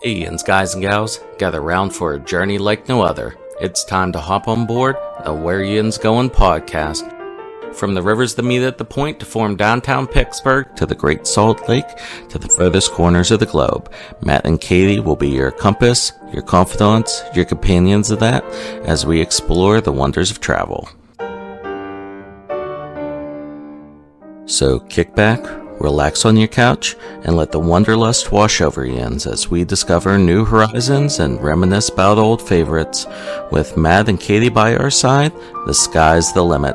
Hey, Yinz guys and gals, gather round for a journey like no other. It's time to hop on board the Where Yinz Goin podcast. From the rivers that meet at the point to form downtown Pittsburgh, to the Great Salt Lake, to the furthest corners of the globe, Matt and Katie will be your compass, your confidants, your companions of that, as we explore the wonders of travel. So kick back, relax on your couch, and let the wanderlust wash over Yinz as we discover new horizons and reminisce about old favorites. With Matt and Katie by our side, the sky's the limit.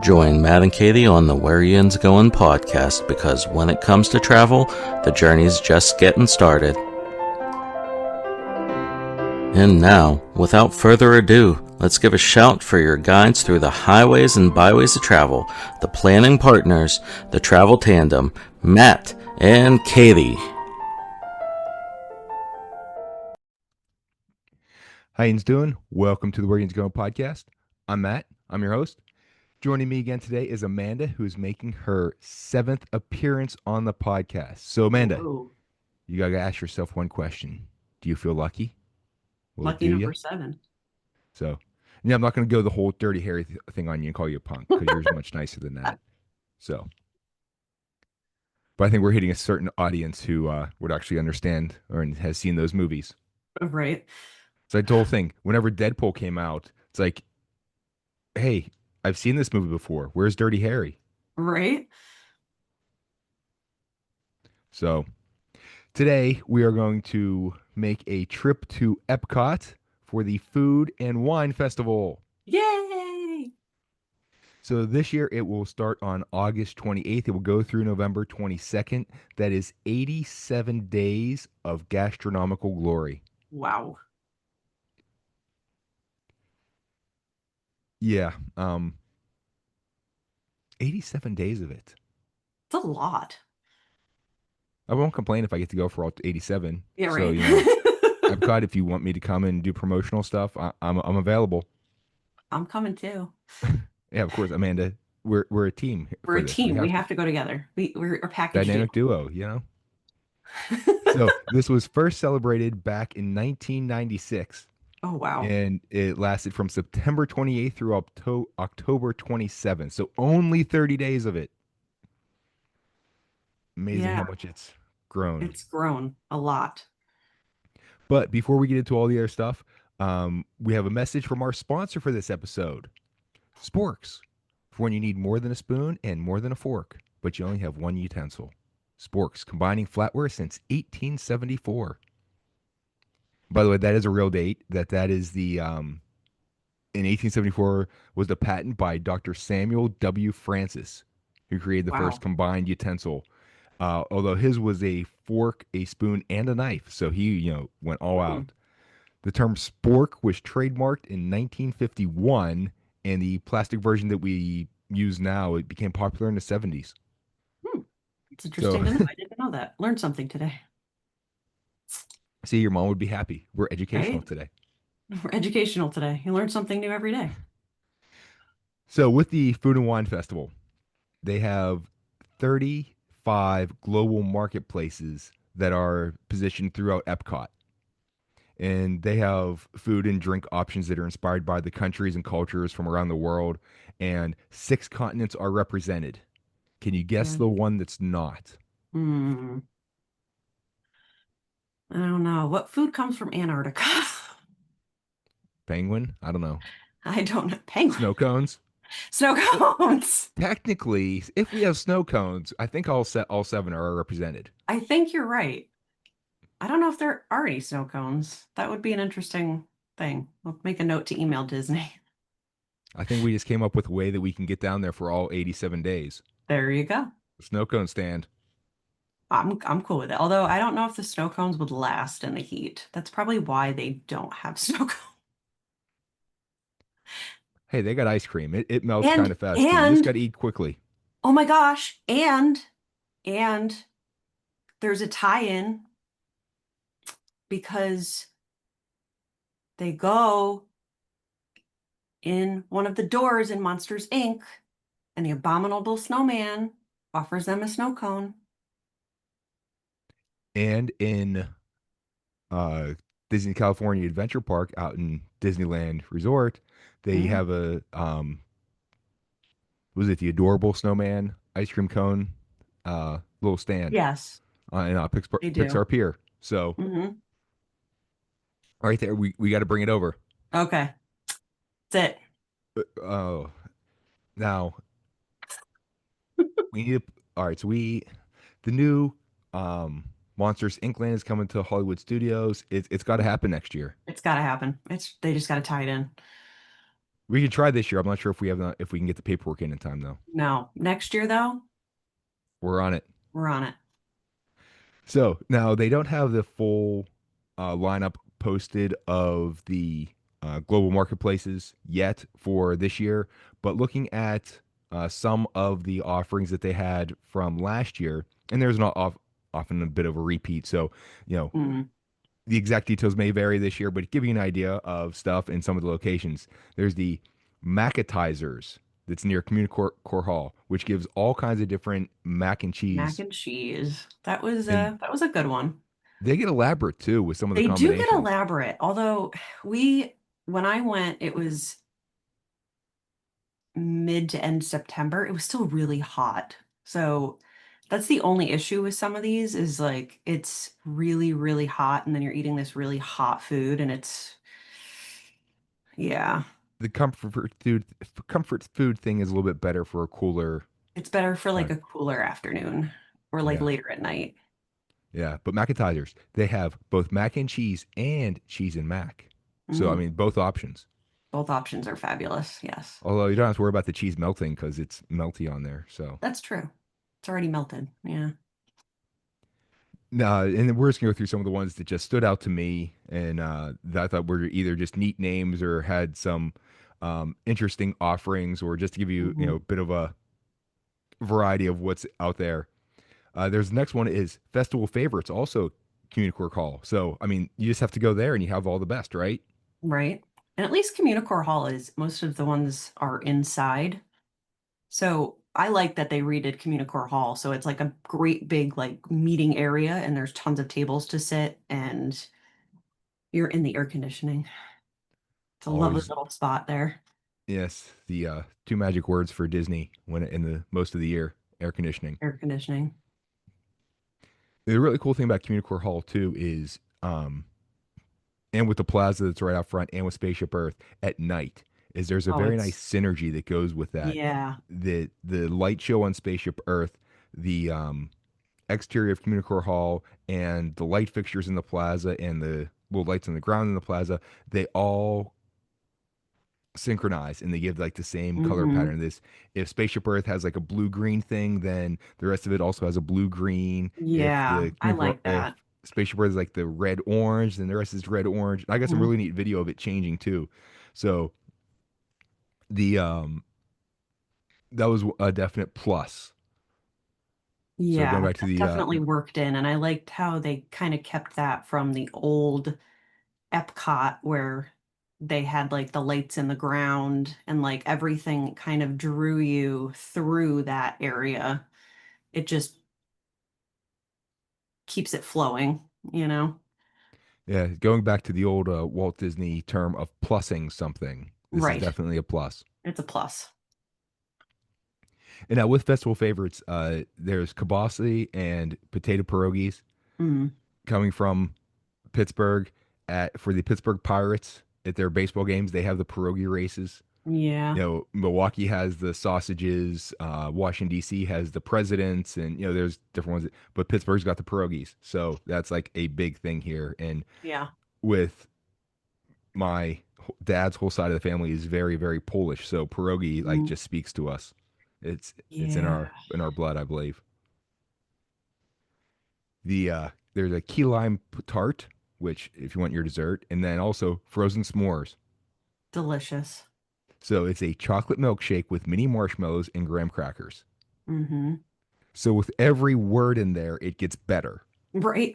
Join Matt and Katie on the Where Yinz Goin podcast, because when it comes to travel, the journey's just getting started. And now, without further ado, let's give a shout for your guides through the highways and byways of travel, the planning partners, the travel tandem, Matt and Katie. How Yinz doing? Welcome to the Where Yinz Goin podcast. I'm Matt. I'm your host. Joining me again today is Amanda, who's making her 7th appearance on the podcast. So, Amanda, you got to ask yourself one question. Do you feel lucky? Will Lucky number 7. So, yeah, I'm not going to go the whole Dirty Harry thing on you and call you a punk, because yours is much nicer than that. So, but I think we're hitting a certain audience who would actually understand or has seen those movies. Right. So, I told thing, whenever Deadpool came out, it's like, hey, I've seen this movie before. Where's Dirty Harry? Right. So today we are going to make a trip to EPCOT for the Food and Wine Festival. Yay! So this year it will start on August 28th. It will go through November 22nd. That is 87 days of gastronomical glory. Wow. Yeah. 87 days of it. It's a lot. I won't complain if I get to go for all 87. Yeah, right. So, EPCOT, if you want me to come and do promotional stuff, I'm available. I'm coming too. Yeah, of course, Amanda. We're a team. We're a team. We have to go together. We're a package dynamic duo, So this was first celebrated back in 1996. Oh, wow. And it lasted from September 28th through October 27th. So only 30 days of it. Amazing how much it's grown. It's grown a lot. But before we get into all the other stuff, we have a message from our sponsor for this episode. Sporks. For when you need more than a spoon and more than a fork, but you only have one utensil. Sporks, combining flatware since 1874. By the way, that is a real date. That is the in 1874 was the patent by Dr. Samuel W. Francis, who created the first combined utensil. Although his was a fork, a spoon, and a knife, so he went all out. The term spork was trademarked in 1951, and the plastic version that we use now, it became popular in the 70s. It's interesting to know. I didn't know that. Learned something today. See, your mom would be happy. We're educational today. We're educational today. You learn something new every day. So with the Food and Wine Festival, they have 35 global marketplaces that are positioned throughout EPCOT. And they have food and drink options that are inspired by the countries and cultures from around the world. And 6 continents are represented. Can you guess the one that's not? I don't know. What food comes from Antarctica? Penguin? I don't know. I don't know. Penguin. Snow cones? Snow cones. Technically, if we have snow cones, I think all 7 are represented. I think you're right. I don't know if there are any snow cones. That would be an interesting thing. We'll make a note to email Disney. I think we just came up with a way that we can get down there for all 87 days. There you go. The snow cone stand. I'm cool with it. Although I don't know if the snow cones would last in the heat. That's probably why they don't have snow cones. Hey, they got ice cream. It melts kind of fast. You just got to eat quickly. Oh my gosh. And there's a tie-in because they go in one of the doors in Monsters, Inc. and the abominable snowman offers them a snow cone. And in uh, Disney California Adventure Park out in Disneyland Resort, they Mm, have a was it the Adorable Snowman ice cream cone little stand yes, in they do. Pixar Pier. So Hmm. right there, we got to bring it over. Okay, that's it. Oh, now we need to, all right. So the new Monsters Inc. land is coming to Hollywood Studios. It's got to happen next year. It's got to happen. They just got to tie it in. We can try this year. I'm not sure if we can get the paperwork in time though. No, next year though, We're on it. we're on it. So now they don't have the full lineup posted of the global marketplaces yet for this year, but looking at some of the offerings that they had from last year, and there's not often a bit of a repeat. So, you know, Mm, the exact details may vary this year, but give you an idea of stuff in some of the locations. There's the Macatizers that's near Core Hall, which gives all kinds of different mac and mac cheese. and cheese. And That was a good one. they get elaborate too with some of the They do get combinations. elaborate, although we when I went, it was mid to end September. It was still really hot. So that's the only issue with some of these is like it's really, really hot, and then you're eating this really hot food, and it's yeah, The comfort food thing is a little bit better for a cooler it's better for like time. a cooler afternoon or like Yeah. later at night. Yeah. But Macatizers, they have both mac and cheese and cheese and mac. So I Mm, mean both options. both options are fabulous. Yes, Although you don't have to worry about the cheese melting because it's melty on there. So that's true. It's already melted. Yeah. no, and then we're just gonna go through some of the ones that just stood out to me and that I thought were either just neat names or had some interesting offerings or just to give you, Hmm. a bit of a variety of what's out there. There's the next one is festival favorites, also Community Core Hall. So I mean, you just have to go there and you have all the best, right? Right. And at least Communicore Hall is most of the ones are inside. So I like that they redid Communicore Hall. So it's like a great big like meeting area and there's tons of tables to sit and you're in the air conditioning. It's a lovely Always, little spot there. yes, the two magic words for Disney when in the most of the year, air conditioning. Air conditioning. The really cool thing about Community Core Hall too is, and with the plaza that's right out front, and with Spaceship Earth at night, is there's a Oh, very nice it's synergy that goes with that. yeah. The light show on Spaceship Earth, the exterior of Community Core Hall, and the light fixtures in the plaza, and the little lights on the ground in the plaza, they all synchronize and they give like the same color Hmm. pattern. This if Spaceship Earth has like a blue green thing, then the rest of it also has a blue green. Yeah, I like If that. Spaceship Earth is like the red orange, then the rest is red orange. I got some Mhm. really neat video of it changing too. So the that was a definite plus. So going Yeah, back to that the definitely worked in. And I liked how they kind of kept that from the old EPCOT where they had like the lights in the ground and like everything kind of drew you through that area. It just keeps it flowing, you know? yeah, going back to the old Walt Disney term of plussing something. This is Right. definitely a plus. It's a plus. And now with festival favorites, there's kibasi and potato pierogies Mm, coming from Pittsburgh at for the Pittsburgh Pirates at their baseball games. They have the pierogi races. yeah. Milwaukee has the sausages. Washington D.C. has the presidents, and there's different ones. But Pittsburgh's got the pierogies, so that's like a big thing here. And Yeah. with my dad's whole side of the family is very, very Polish, so pierogi like Mm, just speaks to us. It's in yeah. our blood, I believe. There's a key lime tart, which if you want your dessert, and then also frozen s'mores. Delicious. So it's a chocolate milkshake with mini marshmallows and graham crackers. Hmm. So with every word in there, it gets better. Right.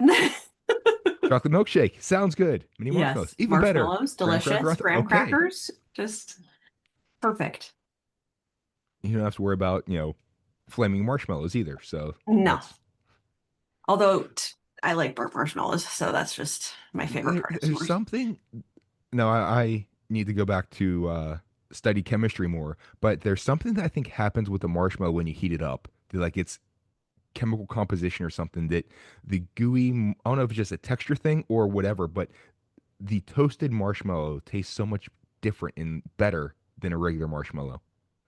Chocolate milkshake sounds good. Mini marshmallows Yes. even better. Marshmallows, Graham cracker delicious. Graham okay. crackers, just perfect. You don't have to worry about flaming marshmallows either. So No. that's Although I like burnt marshmallows, so that's just my favorite part of There's s'mores. something. No, I need to go back to study chemistry more, but there's something that I think happens with the marshmallow when you heat it up. Like its chemical composition or something that the gooey, I don't know if it's just a texture thing or whatever, but the toasted marshmallow tastes so much different and better than a regular marshmallow.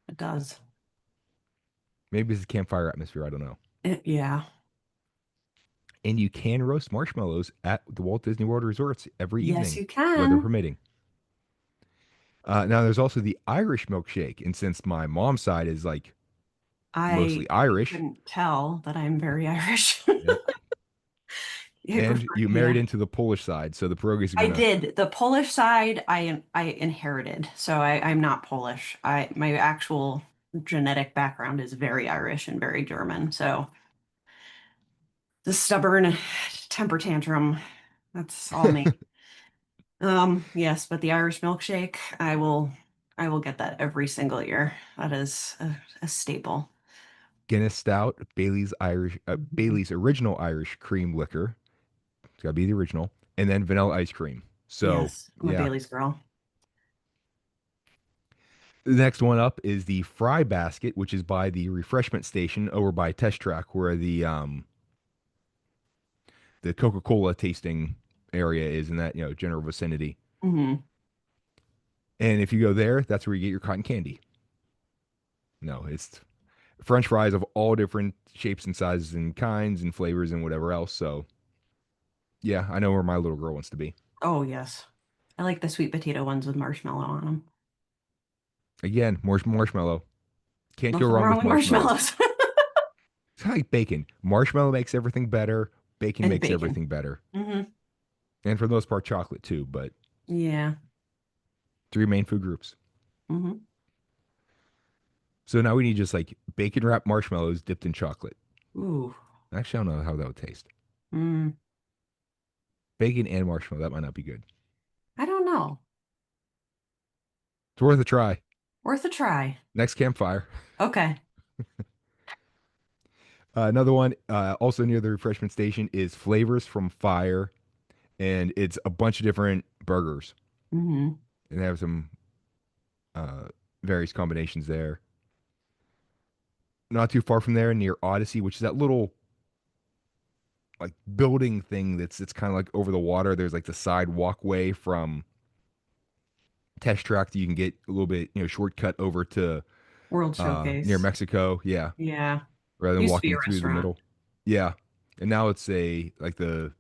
It does. Maybe it's a campfire atmosphere. I don't know. Yeah. And you can roast marshmallows at the Walt Disney World resorts every Yes, evening, you weather can. permitting. Now, there's also the Irish milkshake. And since my mom's side is like I mostly Irish, couldn't tell that I'm very Irish. yep. And you married Yeah. into the Polish side, so the pierogies are I gonna. did. The Polish side I inherited. So I'm not Polish. I my actual genetic background is very Irish and very German. So the stubborn temper tantrum, that's all me. Yes, but the Irish milkshake, I will get that every single year. That is a staple. Guinness Stout, Mhm. Bailey's original Irish cream liquor. It's got to be the original, and then vanilla ice cream. So Yes, I'm a yeah, Bailey's girl. the next one up is the Fry Basket, which is by the refreshment station over by Test Track, where the Coca Cola tasting area is in that general vicinity. Hmm. And if you go there, that's where you get your cotton candy. No, it's French fries of all different shapes and sizes and kinds and flavors and whatever else. So yeah, I know where my little girl wants to be. Oh, yes. I like the sweet potato ones with marshmallow on them. Again, marshmallow. Can't go Nothing wrong wrong with with marshmallow. marshmallows. It's like bacon. Marshmallow makes everything better. Bacon And makes bacon. everything better. Hmm. And for the most part, chocolate too. But Yeah. three main food groups. Hmm. So now we need just like bacon wrapped marshmallows dipped in chocolate. Ooh. Actually, I don't know how that would taste. Mm. Bacon and marshmallow, that might not be good. I don't know. It's worth a try. Worth a try. Next campfire. Okay. Another one, also near the refreshment station, is Flavors from Fire, and it's a bunch of different burgers, Hmm. and they have some uh, various combinations there. Not too far from there, near Odyssey, which is that little like building thing that's it's kind of like over the water. There's like the side walkway from Test Track that you can get a little bit shortcut over to World near Showcase. Mexico. Yeah, Yeah. rather than Used to be a walking through the restaurant. middle. Yeah, and now it's a like the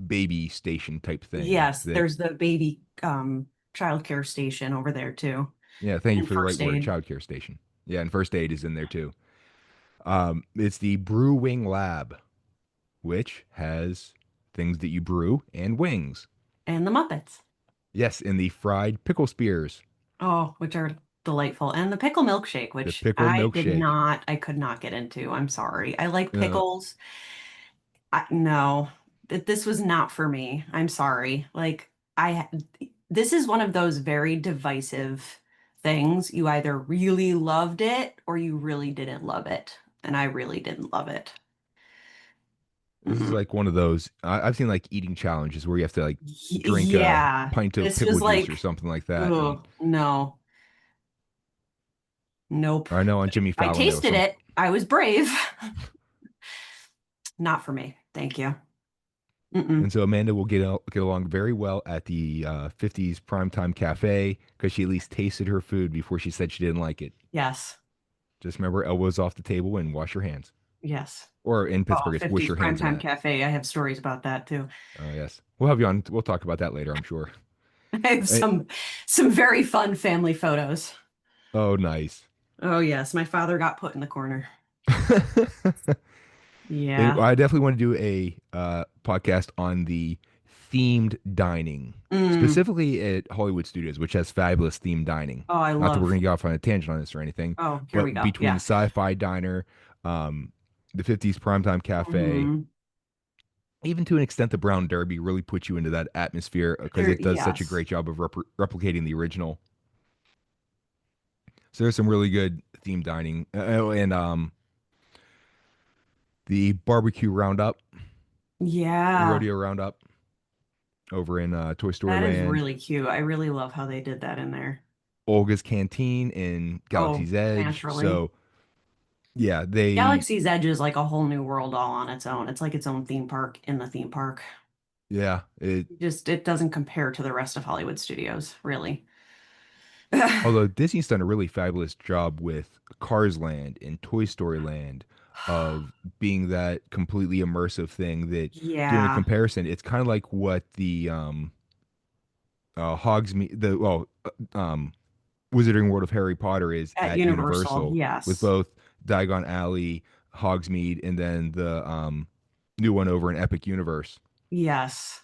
baby station type thing Yes, that. there's the baby childcare station over there too. Yeah, thank you And for the right first word, aid. childcare station. Yeah, and first aid is in there too. It's the Brew Wing Lab, which has things that you brew and wings. And the Muppets. Yes, in the fried pickle spears, Oh, which are delightful. And the pickle milkshake, the which pickle milkshake. I could not get into. I'm sorry. I like Uh, pickles. No, this was not for me. I'm sorry. Like I, this is one of those very divisive things. You either really loved it or you really didn't love it. And I really didn't love it. this is Mm-mm. like one of those. I've seen like eating challenges where you have to like drink a Yeah, pint of this pickle was juice or like, something like that. And oh, no, nope. I know on Jimmy I Fallon there was tasted some. it. I was brave. Not for me. Thank you. Mm-mm. And so Amanda will get along very well at the 50s Primetime Cafe because she at least tasted her food before she said she didn't like it. Yes. Just remember elbows off the table and wash your hands. Yes. Or in Oh, Pittsburgh, it's wish 50s your hands Primetime mat. Cafe. I have stories about that too. Oh, yes. We'll have you on. We'll talk about that later, I'm sure. I have Eh, some very fun family photos. oh, nice. Oh yes, my father got put in the corner. And Yeah. I definitely want to do a podcast on the themed dining, Mm. specifically at Hollywood Studios, which has fabulous themed dining. Oh, I Not that we're love. going to get off on a tangent on this or anything, Oh, here we but go. between the Yeah. Sci-Fi Diner, um, the 50s Primetime Cafe, Hmm. even to an extent, the Brown Derby really puts you into that atmosphere because There, it does such a yes. great job of replicating the original. So there's some really good themed dining, and the barbecue roundup, Yeah, rodeo roundup over in Toy Story that is Land, really cute. I really love how they did that in there. Olga's Canteen in Oh, Galaxy's Edge. naturally. So yeah, they Galaxy's Edge is like a whole new world all on its own. It's like its own theme park in the theme park. yeah it. Just it doesn't compare to the rest of Hollywood studios, really. Although Disney's done a really fabulous job with Cars Land and Toy Story Land of being that completely immersive thing that doing a Yeah, comparison, it's kind of like what the Hogsmeade the Wizarding World of Harry Potter is at at Universal, Universal with yes. both Diagon Alley, Hogsmeade, and then the new one over in Epic Universe Yes.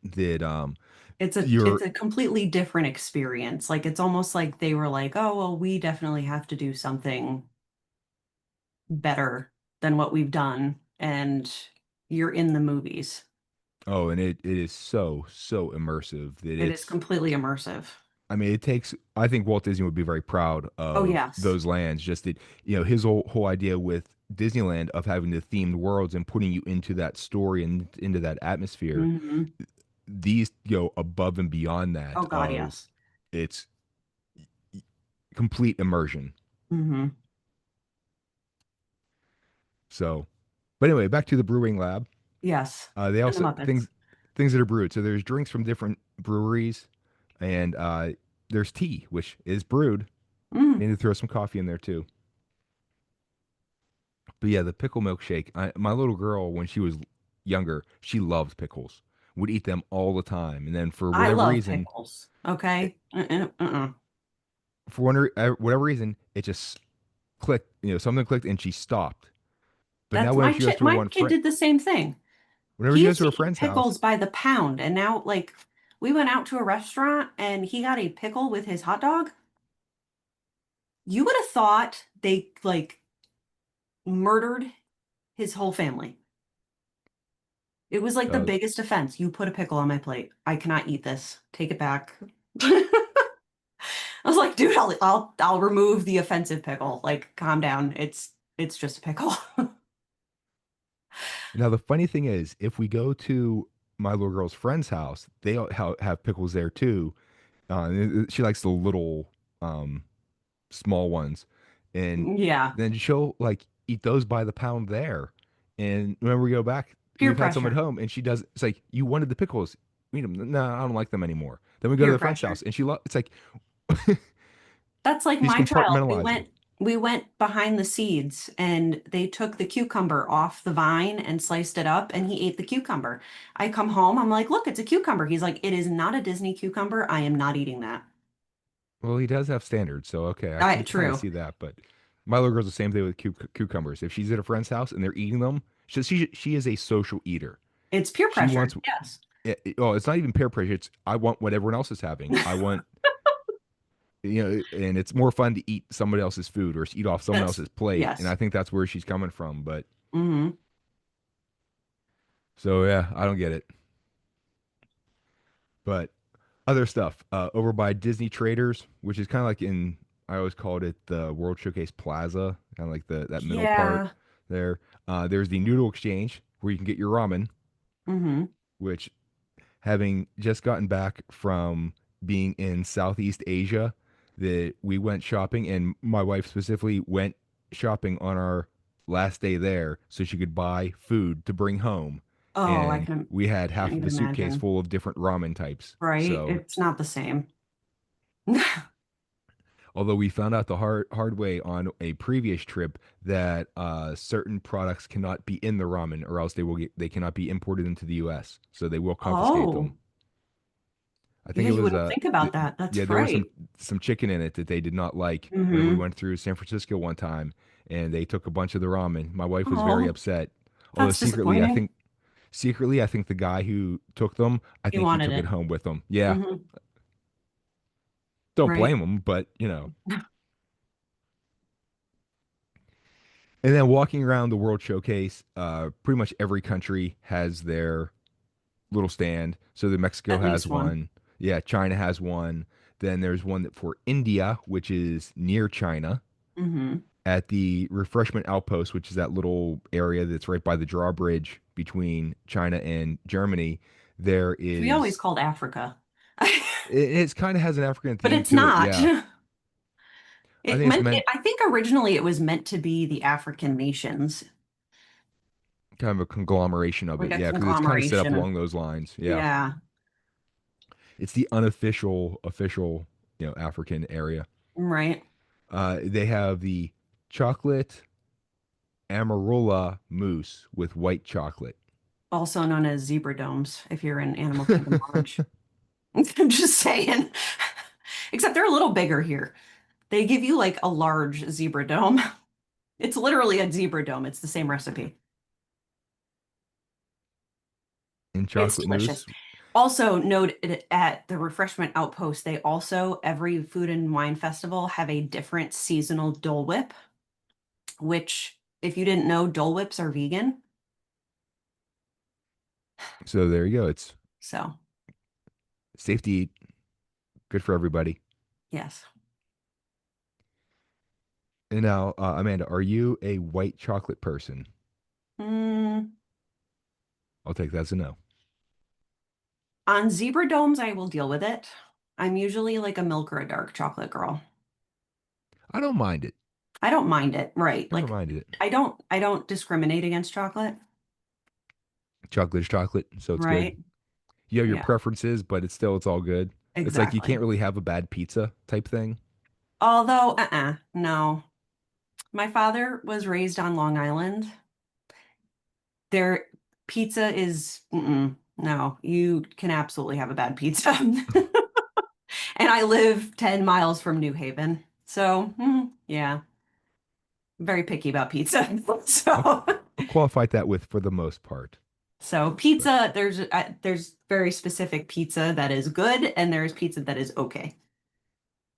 that It's you're a completely different experience. Like it's almost like they were like, "Oh, well, we definitely have to do something better than what we've done." And you're in the movies. oh, and it is so immersive that It is it's completely immersive. I mean, it takes. I think Walt Disney would be very proud Oh, of yes. those lands. Just that, his whole idea with Disneyland of having the themed worlds and putting you into that story and into that atmosphere. Hmm. These go above and beyond that Oh God, of yes. it's complete immersion. Hmm. So, but anyway, back to the brewing lab. Yes. They And the also Muppets. things that are brewed. So there's drinks from different breweries, and there's tea which is brewed. Mm. Need to throw some coffee in there too. But yeah, the pickle milkshake. My little girl, when she was younger, she loved pickles. Would eat them all the time, and then I love pickles. it, Okay. whatever reason, it just clicked. Something clicked, and she stopped. But now That's whenever she goes to her my one kid friend, did the same thing. whenever He she goes used to to her eat friend's house, pickles by the pound, and now like we went out to a restaurant and he got a pickle with his hot dog. You would have thought they like murdered his whole family. It was like the uh, biggest offense. You put a pickle on my plate. I cannot eat this. Take it back. I was like, dude, I'll remove the offensive pickle. Like, calm down. It's just a pickle. now the funny thing is, if we go to my little girl's friend's house, they all have pickles there too. She likes the little um, small ones, and Yeah, then she'll like eat those by the pound there. And whenever we go back, peer we've had some at pressure. home, and she does. It's like you wanted the pickles, eat them. No, I don't like them anymore. Then we go to Peer the friend's pressure. house, and it's like That's like she's my child. compartmentalizing. We went behind the seeds and they took the cucumber off the vine and sliced it up and he ate the cucumber. I come home, I'm like, "Look, it's a cucumber." He's like, "It is not a Disney cucumber. I am not eating that." Well, he does have standards, so okay, I can kind of True. see that. But my little girl's the same thing with cucumbers. If she's at a friend's house and they're eating them, she is a social eater. It's peer She wants pressure. Yes. oh, it's not even peer pressure. It's I want what everyone else is having. I want and it's more fun to eat somebody else's food or eat off someone That's else's plate. And yes. I think that's where she's coming from. But Hmm. so yeah, I don't get it. But other stuff over by Disney Traders, which is kind of like I always called it the World Showcase Plaza, kind of like the that middle part Yeah. there. There's the Noodle Exchange where you can get your ramen, Hmm. which having just gotten back from being in Southeast Asia, that we went shopping, and my wife specifically went shopping on our last day there so she could buy food to bring home. Oh, And we had can't half of even a suitcase imagine. full of different ramen types. Right? So, It's not the same. although we found out the hard way on a previous trip that certain products cannot be in the ramen, or else they cannot be imported into the U.S. So they will confiscate them. Oh, I think yeah, it you was wouldn't think about that. yeah, That's there was right. some chicken in it that they did not like whenever we Hmm. went through San Francisco one time, and they took a bunch of the ramen. My wife was very Oh, upset. Although that's disappointing. secretly I think the guy who took them, I You think he wanted took it it. home with him. Yeah, Hmm. don't Right. blame him, but And then walking around the World Showcase, pretty much every country has their little stand. So the Mexico At has least one. one. Yeah, China has one. Then there's one that for India, which is near China. Hmm. at the refreshment outpost, which is that little area that's right by the drawbridge between China and Germany, there Which we always is called Africa. it kind of has an African But theme it's to it. not. Yeah. I think it's meant I think originally it was meant to be the African nations, kind of a conglomeration of like it. a Yeah, because it's kind of set up conglomeration of, along those lines. Yeah. yeah, It's the unofficial, official, African area. right. They have the chocolate amarula mousse with white chocolate. Also known as zebra domes, if you're in Animal Kingdom Lodge. I'm just saying. Except they're a little bigger here. They give you like a large zebra dome. It's literally a zebra dome. It's the same recipe. And It's chocolate delicious. mousse. Also, note at the refreshment outpost, they also, every food and wine festival, have a different seasonal Dole Whip, which, if you didn't know, Dole Whips are vegan. So there you go. It's So, safe to eat, good for everybody. yes. And now, Amanda, are you a white chocolate person? Mm, I'll take that as a no. on zebra domes, I will deal with it. I'm usually like a milk or a dark chocolate girl. I don't mind it. I don't mind it, right? Never Like minded it. I don't discriminate against chocolate, Chocolate is chocolate, so it's good. right? You have your Yeah, preferences, but it's all good. It's like you exactly. can't really have a bad pizza type thing. Although, no. My father was raised on Long Island. Their pizza is, no, you can absolutely have a bad pizza. And I live 10 miles from New Haven. So, yeah, I'm very picky about pizza. I'll, So, I'll qualify that with for the most part. so But pizza, there's very specific pizza that is good, and there's pizza that is okay.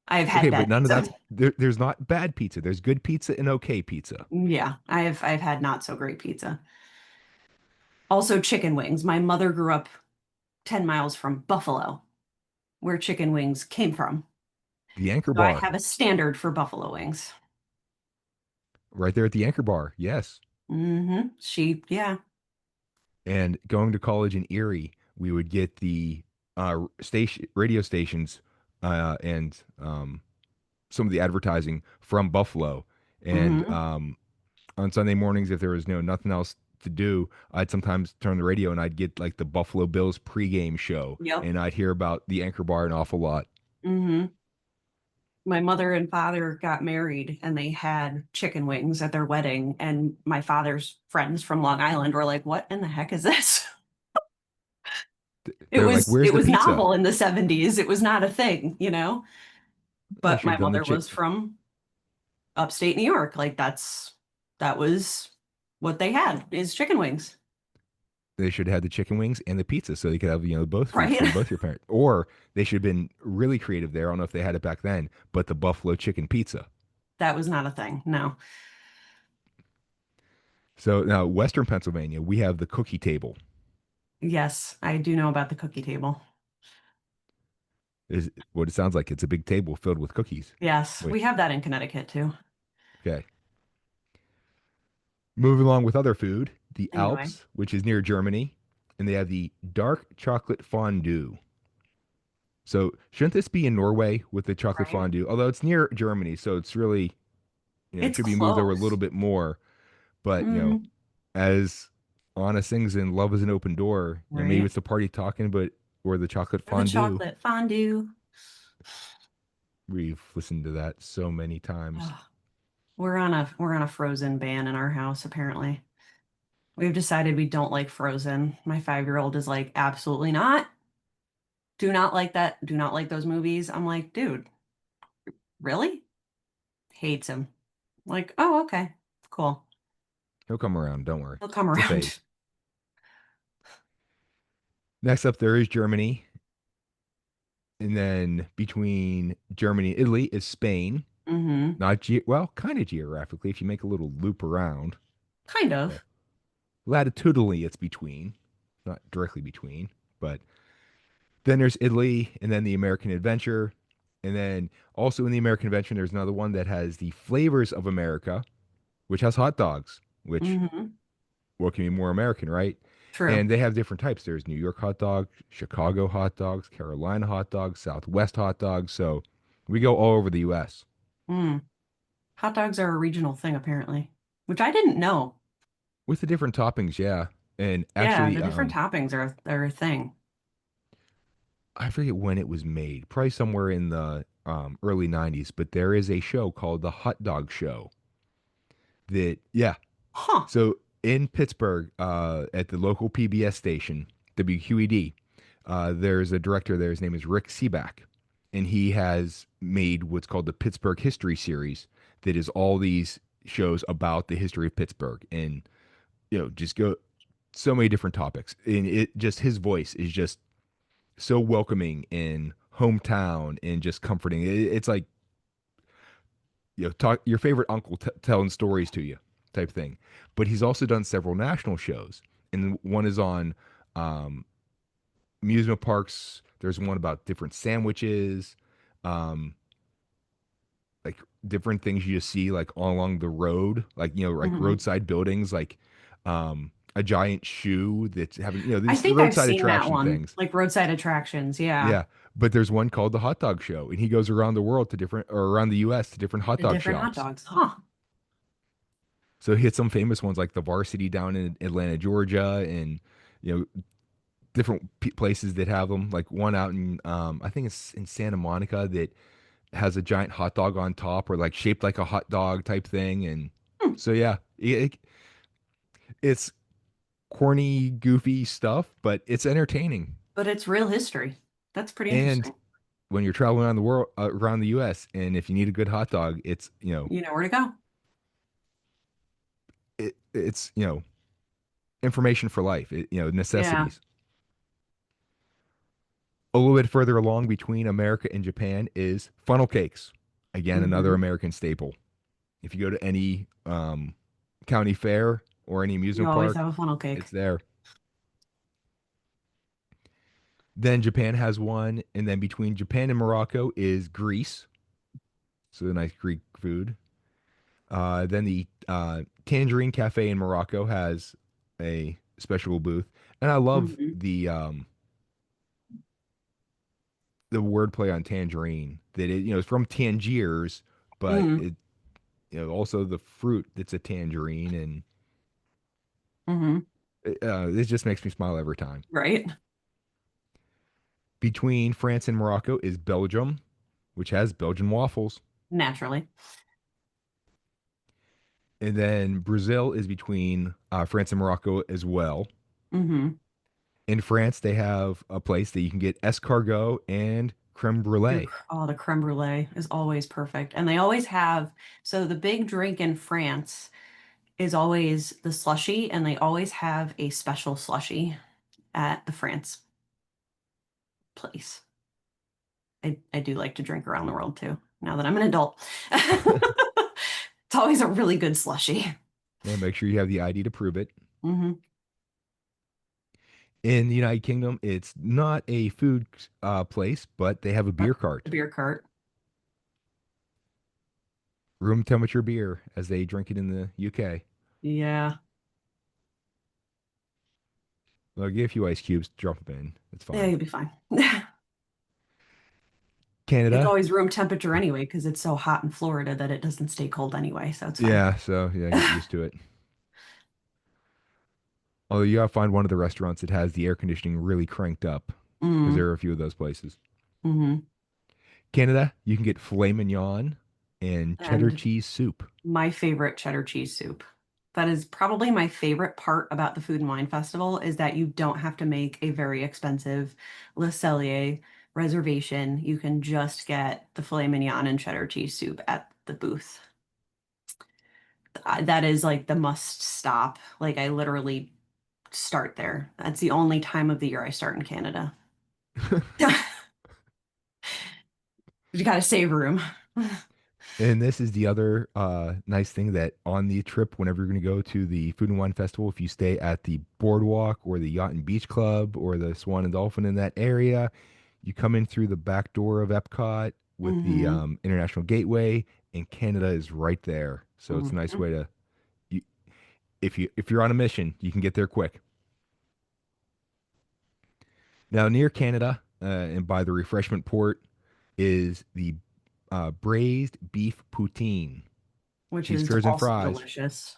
I've had okay, but bad none of pizza. that's there's not bad pizza. There's good pizza and okay pizza. Yeah, I've had not so great pizza. Also chicken wings. My mother grew up 10 miles from Buffalo, where chicken wings came from. The Anchor So I Bar, have a standard for buffalo wings. right there at the Anchor Bar. Yes. Yeah. And going to college in Erie, we would get the station radio stations and some of the advertising from Buffalo. And hmm on Sunday mornings, if there was nothing else to do, I'd sometimes turn the radio and I'd get like the Buffalo Bills pregame show, Yep. and I'd hear about the Anchor Bar an awful lot. hmm My mother and father got married and they had chicken wings at their wedding. And my father's friends from Long Island were like, what in the heck is this? It They're like, was "Where's it the was pizza?" novel in the 70s. It was not a thing, you know? They But should my have done the mother chick. was from upstate New York. Like that was what they had is chicken wings. They should have had the chicken wings and the pizza, so they could have both foods Right? from both your parents. Or they should have been really creative there. I don't know if they had it back then, but the buffalo chicken pizza. That was not a thing. No. So now, Western Pennsylvania, we have the cookie table. Yes, I do know about the cookie table. Is what it sounds like. It's a big table filled with cookies. Yes, we Which, have that in Connecticut too. okay. Moving along with other food, the Anyway, Alps, which is near Germany, and they have the dark chocolate fondue. So shouldn't this be in Norway with the chocolate right? fondue? Although it's near Germany, so it's really, it It's should be moved over a close. little bit more. But Mm, as Anna sings in "Love Is an Open Door," maybe right. it's the party talking, but or the chocolate Or the fondue. chocolate fondue. We've listened to that so many times. Ugh. We're on a Frozen ban in our house, apparently. We've decided we don't like Frozen. My 5-year-old is like, absolutely not. Do not like that. Do not like those movies. I'm like, dude, really? Hates him. Like, oh, okay. Cool. He'll come around. Don't worry. He'll come It's a around. phase. Next up, there is Germany. And then between Germany and Italy is Spain. hmm Not well, kind of geographically, if you make a little loop around. Kind Well, of. latitudinally, it's between, not directly between. But then there's Italy, and then the American Adventure, And then also in the American convention, there's another one that has the flavors of America, which has hot dogs, which Hmm. what can be more American, right? True. And they have different types. There's New York hot dog, Chicago hot dogs, Carolina hot dogs, Southwest hot dogs. So we go all over the US Mm. Hot dogs are a regional thing, apparently, which I didn't know. with the different toppings. Yeah. And Yeah, actually, the different toppings are a thing. I forget when it was made, probably somewhere in the early 90s, but there is a show called The Hot Dog Show that, yeah. Huh. So in Pittsburgh, at the local PBS station, WQED, there's a director there. His name is Rick Seaback, and he has made what's called the Pittsburgh History Series that is all these shows about the history of Pittsburgh and, just go so many different topics. And it just, his voice is just so welcoming and hometown and just comforting. It's like, talk your favorite uncle telling stories to you type thing. But he's also done several national shows, and one is on um, amusement parks. There's one about different sandwiches, um, like different things you just see like all along the road, like like Hmm. roadside buildings, like a giant shoe that's having I these think I've roadside seen that attraction one, things. like roadside attractions. Yeah, Yeah, but there's one called the Hot Dog Show, and he goes around the world to different or around the U.S. to different hot the dog different hot shops. dogs. Huh. So he had some famous ones like the Varsity down in Atlanta, Georgia, and you know different places that have them. Like one out in I think it's in Santa Monica that has a giant hot dog on top or like shaped like a hot dog type thing. And Hmm. so yeah, it's corny, goofy stuff, but it's entertaining. But it's real history. That's pretty And interesting. when you're traveling around the world, around the U.S., and if you need a good hot dog, it's You know where to go. it's information for life. Yeah. Necessities. A little bit further along between America and Japan is funnel cakes. Again, another Hmm. American staple. If you go to any county fair or any You amusement always park, have a funnel cake. it's there. Then Japan has one, and then between Japan and Morocco is Greece, so the nice Greek food. Then the Tangerine Cafe in Morocco has a special booth, and I love Hmm. the wordplay on tangerine that it's from Tangiers, but Hmm. it also the fruit that's a tangerine, and Hmm. it just makes me smile every time. Right. Between France and Morocco is Belgium, which has Belgian waffles. Naturally. And then Brazil is between France and Morocco as well. Hmm. In France, they have a place that you can get escargot and creme brulee. Oh, the creme brulee is always perfect. And they always have, so the big drink in France is always the slushy, and they always have a special slushy at the France place. I do like to drink around the world too, now that I'm an adult. It's always a really good slushy. Yeah, make sure you have the ID to prove it. Hmm. In the United Kingdom, it's not a food place, but they have a beer The cart, beer cart. room temperature beer, as they drink it in the UK. Yeah. They'll give a few ice cubes, drop them in. It's Yeah, fine. you'll be fine. It's Canada, always room temperature anyway, because it's so hot in Florida that it doesn't stay cold anyway, so it's fine. yeah, so yeah, get used to it. Although you gotta find one of the restaurants that has the air conditioning really cranked up, because Mm. there are a few of those places. Hmm. Canada, you can get filet mignon and cheddar And cheese soup. my favorite cheddar cheese soup. That is probably my favorite part about the Food and Wine Festival is that you don't have to make a very expensive Le Cellier reservation. You can just get the filet mignon and cheddar cheese soup at the booth. That is like the must stop. Like I literally start there. That's the only time of the year I start in Canada. You got to save room. And this is the other nice thing that on the trip, whenever you're going to go to the Food and Wine Festival, if you stay at the Boardwalk or the Yacht and Beach Club or the Swan and Dolphin in that area, you come in through the back door of EPCOT. with the Mm-hmm. International Gateway, and Canada is right there. So it's a nice Mm-hmm. way to you, if you're on a mission, you can get there quick. Now near Canada and by the refreshment port is the braised beef poutine, Which cheese is curds and also fries. delicious.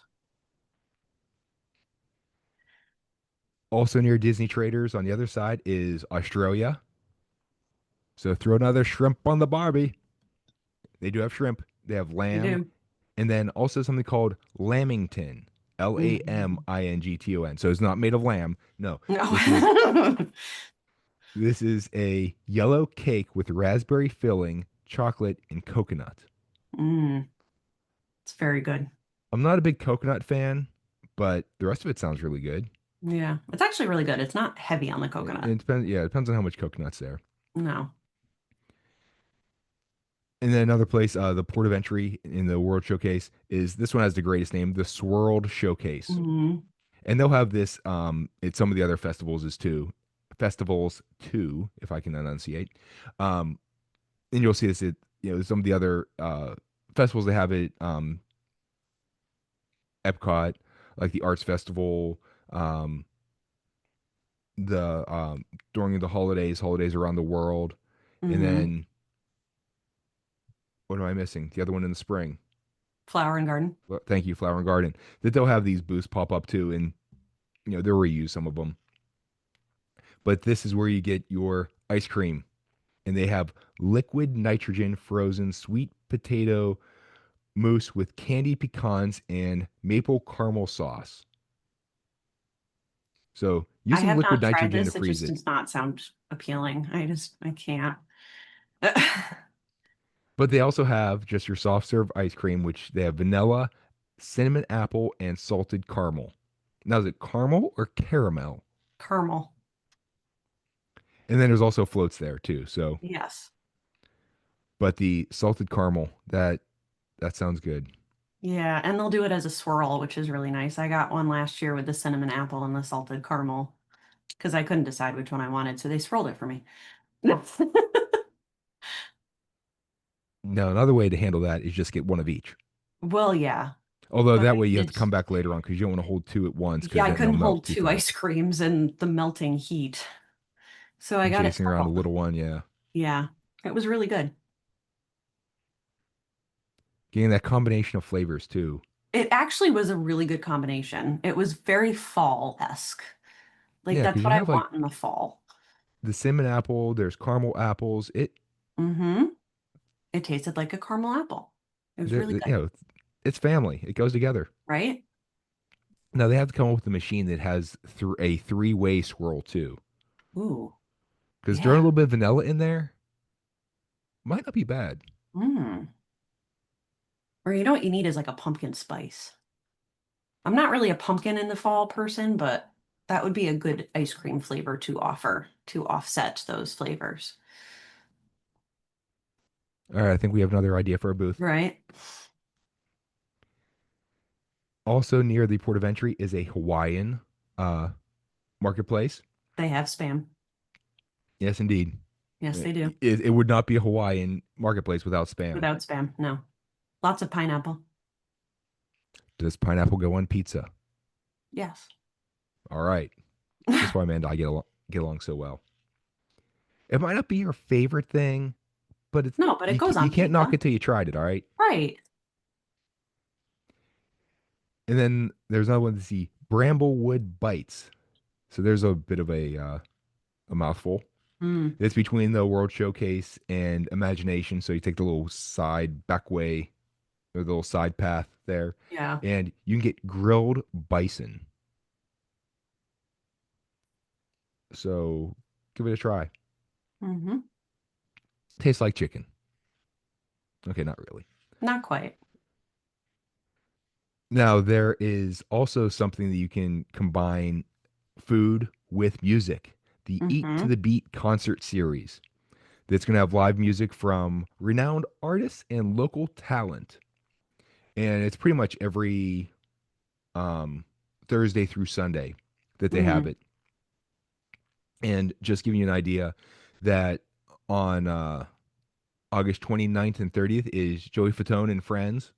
Also near Disney Traders on the other side is Australia. So throw another shrimp on the Barbie. They do have shrimp. They have They lamb, do. and then also something called Lamington. Mm-hmm. Lamington. So it's not made of lamb. No, this is No. this is a yellow cake with raspberry filling, chocolate, and coconut. Mm, it's very good. I'm not a big coconut fan, but the rest of it sounds really good. Yeah, it's actually really good. It's not heavy on the coconut. It depends. Yeah, it depends on how much coconut's there. No. And then another place, the port of entry in the World Showcase is this one has the greatest name, the Swirled Showcase. Mm-hmm. And they'll have this at some of the other festivals too, if I can enunciate. Um, and you'll see this at some of the other festivals they have it EPCOT, like the Arts Festival, um, the during the holidays around the world, and Mm-hmm. then what am I missing? The other one in the spring. Flower and garden. Well, thank you, Flower and Garden. That they'll have these booths pop up too, and they'll reuse some of them. But this is where you get your ice cream, and they have liquid nitrogen frozen sweet potato mousse with candied pecans and maple caramel sauce. So I use some have liquid not tried nitrogen to this. It freeze just it. does not sound appealing. I can't. But they also have just your soft serve ice cream, which they have vanilla, cinnamon apple, and salted caramel. Now, is it caramel or caramel? Caramel. And then there's also floats there too. So, Yes. but the salted caramel, that sounds good. Yeah, and they'll do it as a swirl, which is really nice. I got one last year with the cinnamon apple and the salted caramel because I couldn't decide which one I wanted, so they swirled it for me. Now, another way to handle that is just get one of each. Well, yeah, Although but that I way you have to come did. back later on because you don't want to hold two at once Yeah, because I then they'll couldn't melt hold too two ice fast. creams in the melting heat, so I And got it chasing around a separate. little one, yeah. Yeah, it was really good. Getting that combination of flavors too. It actually was a really good combination. It was very fall-esque. Like Yeah, that's because you what I have like want in the fall. the cinnamon apple, there's caramel apples. Mm-hmm. It tasted like a caramel apple. It was really good, It's family. It goes together. right? Now they have to come up with a machine that has a three-way swirl too, Ooh, because throwing a yeah. little bit of vanilla in there might not be bad. Mm. Or you know what you need is like a pumpkin spice. I'm not really a pumpkin in the fall person, but that would be a good ice cream flavor to offer to offset those flavors. All right, I think we have another idea for a booth. Right? Also near the port of entry is a Hawaiian uh, marketplace. They have spam. Yes, indeed. Yes, they do. It would not be a Hawaiian marketplace without spam. Without spam, no. Lots of pineapple. Does pineapple go on pizza? Yes. All right. That's why Amanda and I get along so well. It might not be your favorite thing, but No, but it goes you on can't knock pizza. it till you tried it. All right. Right. And then there's another one that's the Bramblewood Bites. So there's a bit of a mouthful. Mm, It's between the World Showcase and Imagination. So you take the little side back way or the little side path there, yeah. and you can get grilled bison. So give it a try. Hmm. Tastes like chicken. Okay, not really. Not quite. Now there is also something that you can combine food with music. The Eat to Hmm. the Beat concert series. That's going to have live music from renowned artists and local talent. And it's pretty much every um, Thursday through Sunday that they have Hmm. it. And just giving you an idea that on August 29th and 30th is Joey Fatone and Friends.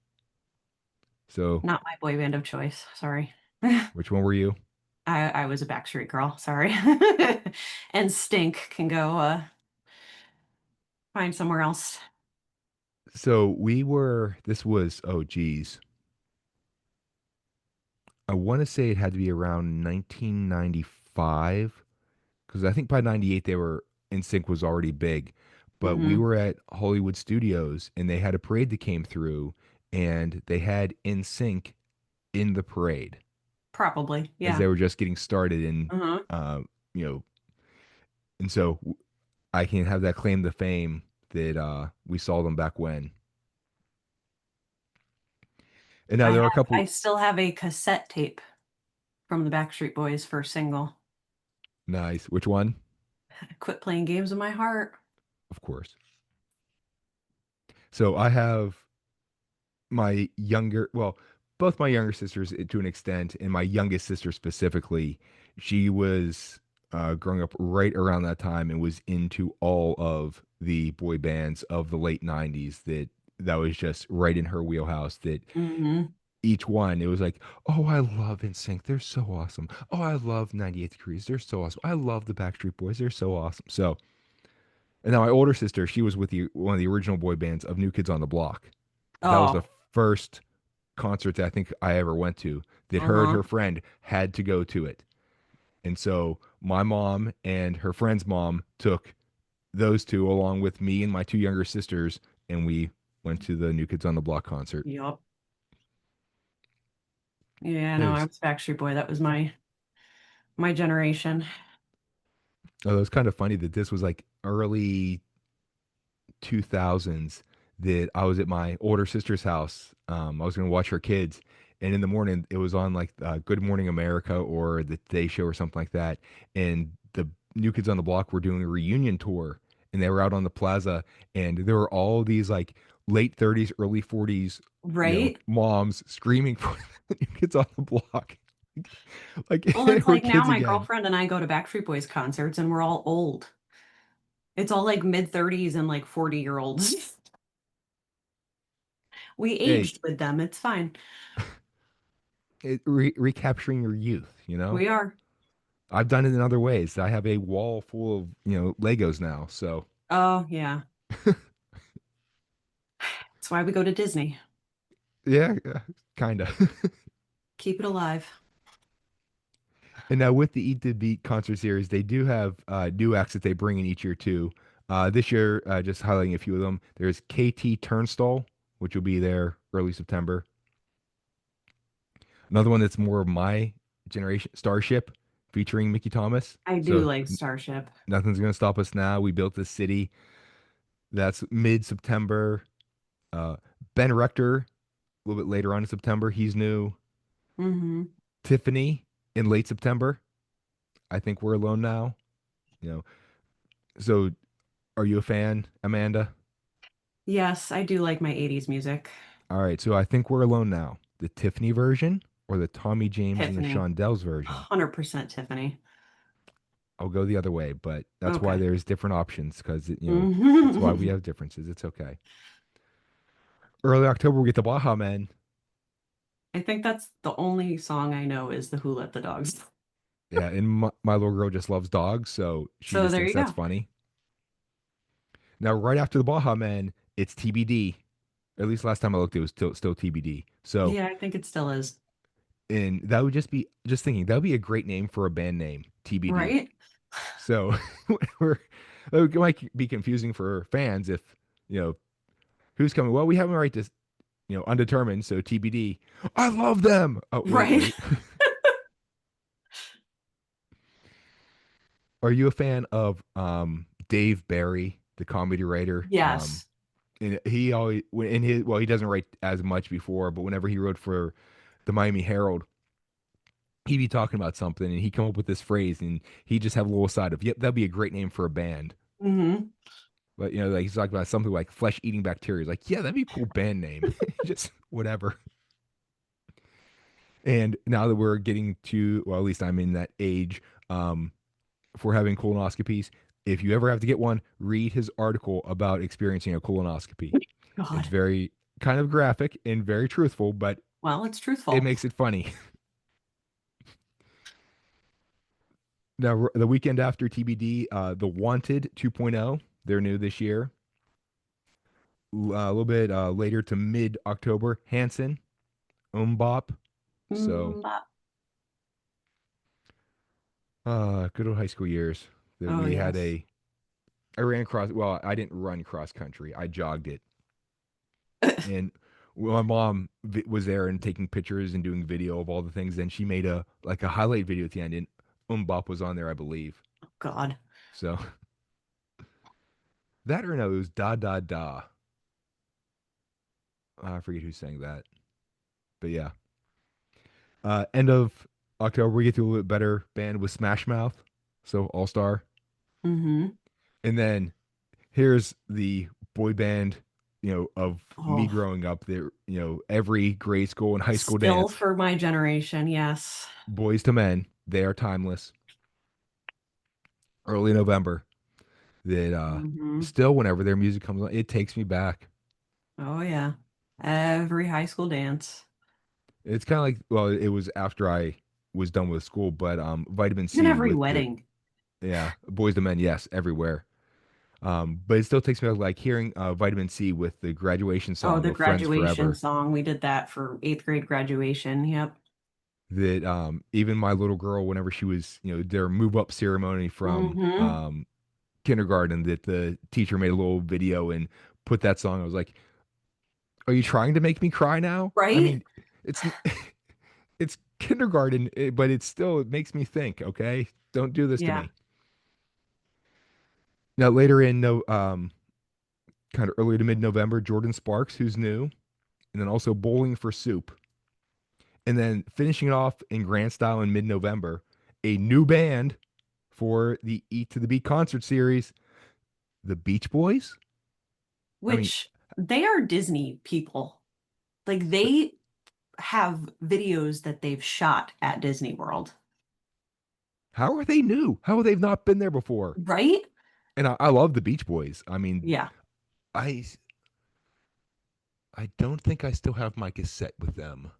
So, Not my boy band of choice. Sorry. which one were you? I was a Backstreet Girl. Sorry. And Stink can go find somewhere else. So this was, oh geez. I want to say it had to be around 1995 because I think by 98 they were In Sync was already big. But we Hmm. were at Hollywood Studios and they had a parade that came through and they had In Sync in the parade Probably. as Yeah. they were just getting started and Uh-huh. uh you know and so I can have that claim to fame that we saw them back when. And now there are a I couple still have a cassette tape from the Backstreet Boys' first single. nice. Which one? Quit playing games with my heart. Of course. So I have my younger, well, both my younger sisters to an extent, and my youngest sister specifically, she was growing up right around that time and was into all of the boy bands of the late 90s that was just right in her wheelhouse that Hmm. each one it was like, oh, I love NSYNC, they're so awesome. Oh, I love 98 Degrees, they're so awesome. I love the Backstreet Boys, they're so awesome. So and now my older sister, she was with one of the original boy bands of New Kids on the Block. That was the Oh, first concert that I think I ever went to that her and uh-huh. her friend had to go to it. And so my mom and her friend's mom took those two along with me and my two younger sisters, and we went to the New Kids on the Block concert. Yup. Yeah, It no, I was, was Backstreet Boy. That was my generation. it was kind of funny that this was like early 2000s that I was at my older sister's house. I was going to watch her kids. And in the morning, it was on like Good Morning America or the Today Show or something like that. And the New Kids on the Block were doing a reunion tour and they were out on the plaza. And there were all these like late 30s, early 40s, Right? moms screaming for the New Kids on the Block. Like Well, they it's were like now kids my again. girlfriend and I go to Backstreet Boys concerts and we're all old. It's all like mid 30s and like 40-year-olds. We Hey, aged with them. It's fine. recapturing your youth, you know? We are. I've done it in other ways. I have a wall full of, Legos now. So, Oh, yeah. That's why we go to Disney. yeah, kind of. Keep it alive. And now with the Eat the Beat concert series, they do have new acts that they bring in each year too. This year, just highlighting a few of them, there's KT Turnstall, which will be there early September. Another one that's more of my generation, Starship, featuring Mickey Thomas. I do So like Starship. nothing's going to stop us now. We built this city. That's mid-September. Uh, Ben Rector, a little bit later on in September, he's new. Hmm. Tiffany in late September. I think we're alone now. You know, so are you a fan, Amanda? Yes, I do like my 80s music. All right, so I think we're alone now. The Tiffany version or the Tommy James and the Tiffany. Shondells version? 100% Tiffany. I'll go the other way, but that's why Okay. there's different options because it's why we Hmm. have differences. It's okay. Early October we get the Baja Men. I think that's the only song I know is the Who Let the Dogs. Yeah, and my little girl just loves dogs, so she So just there thinks you that's go. funny. Now, right after the Baja Men, it's TBD. At least last time I looked, it was still TBD. So, Yeah, I think it still is. and that would just be just thinking that would be a great name for a band name, TBD. Right? So, we're it might be confusing for fans if you know who's coming. Well, we have them right to undetermined, so TBD. I love them. Oh, wait, Right? wait. Are you a fan of Dave Barry, the comedy writer? Yes. And he always in his he doesn't write as much before, but whenever he wrote for the Miami Herald, he'd be talking about something and he'd come up with this phrase and he'd just have a little side of, yep, that'd be a great name for a band. Hmm. But like he's talking about something like flesh eating bacteria. He's like, yeah, that'd be a cool band name. Just whatever. And now that we're getting to, well, at least I'm in that age, if we're having colonoscopies, if you ever have to get one, read his article about experiencing a colonoscopy. It's God. very kind of graphic and very truthful, but Well, it's it truthful. makes it funny. Now, the weekend after TBD, The Wanted 2.0, they're new this year. A little bit later to mid October, Hanson, Umbop. So, Mm, good old high school years that oh, we had yes. I ran cross, well, I didn't run cross country, I jogged it. And my mom was there and taking pictures and doing video of all the things. And she made a highlight video at the end, and Umbop was on there, I believe. God. So that or no, it was Da Da Da. I forget who sang that, but yeah. End of October, we get to a little bit better band with Smash Mouth, so All Star, Mm-hmm. and then here's the boy band, of me Oh, growing up. There, every grade school and high school still dance, for my generation, yes. Boys to Men. They are timeless. Early November. That Mm-hmm. still, whenever their music comes on, it takes me back. Oh, yeah. Every high school dance. It's kind of like, well, it was after I was done with school, but Vitamin Even C every with the wedding. yeah, Boys to Men, yes, everywhere. But it still takes me back, like hearing Vitamin C with the graduation Oh, song the of Friends graduation Forever. song. We did that for eighth grade graduation. Yep. That even my little girl, whenever she was, their move up ceremony from Mm-hmm. kindergarten, that the teacher made a little video and put that song. I was like, "Are you trying to make me cry now?" I Right? mean, it's it's kindergarten, but it makes me think. Okay, don't do this to Yeah. me. Now later in no, kind of early to mid November, Jordan Sparks, who's new, and then also Bowling for Soup, and then finishing it off in grand style in mid November, a new band for the Eat to the Beat concert series, the Beach Boys. I mean, Which they are Disney people. Like they have videos that they've shot at Disney World. how are they new? How have they not been there before? Right? And I love the Beach Boys. I mean, Yeah. I I don't think I still have my cassette with them.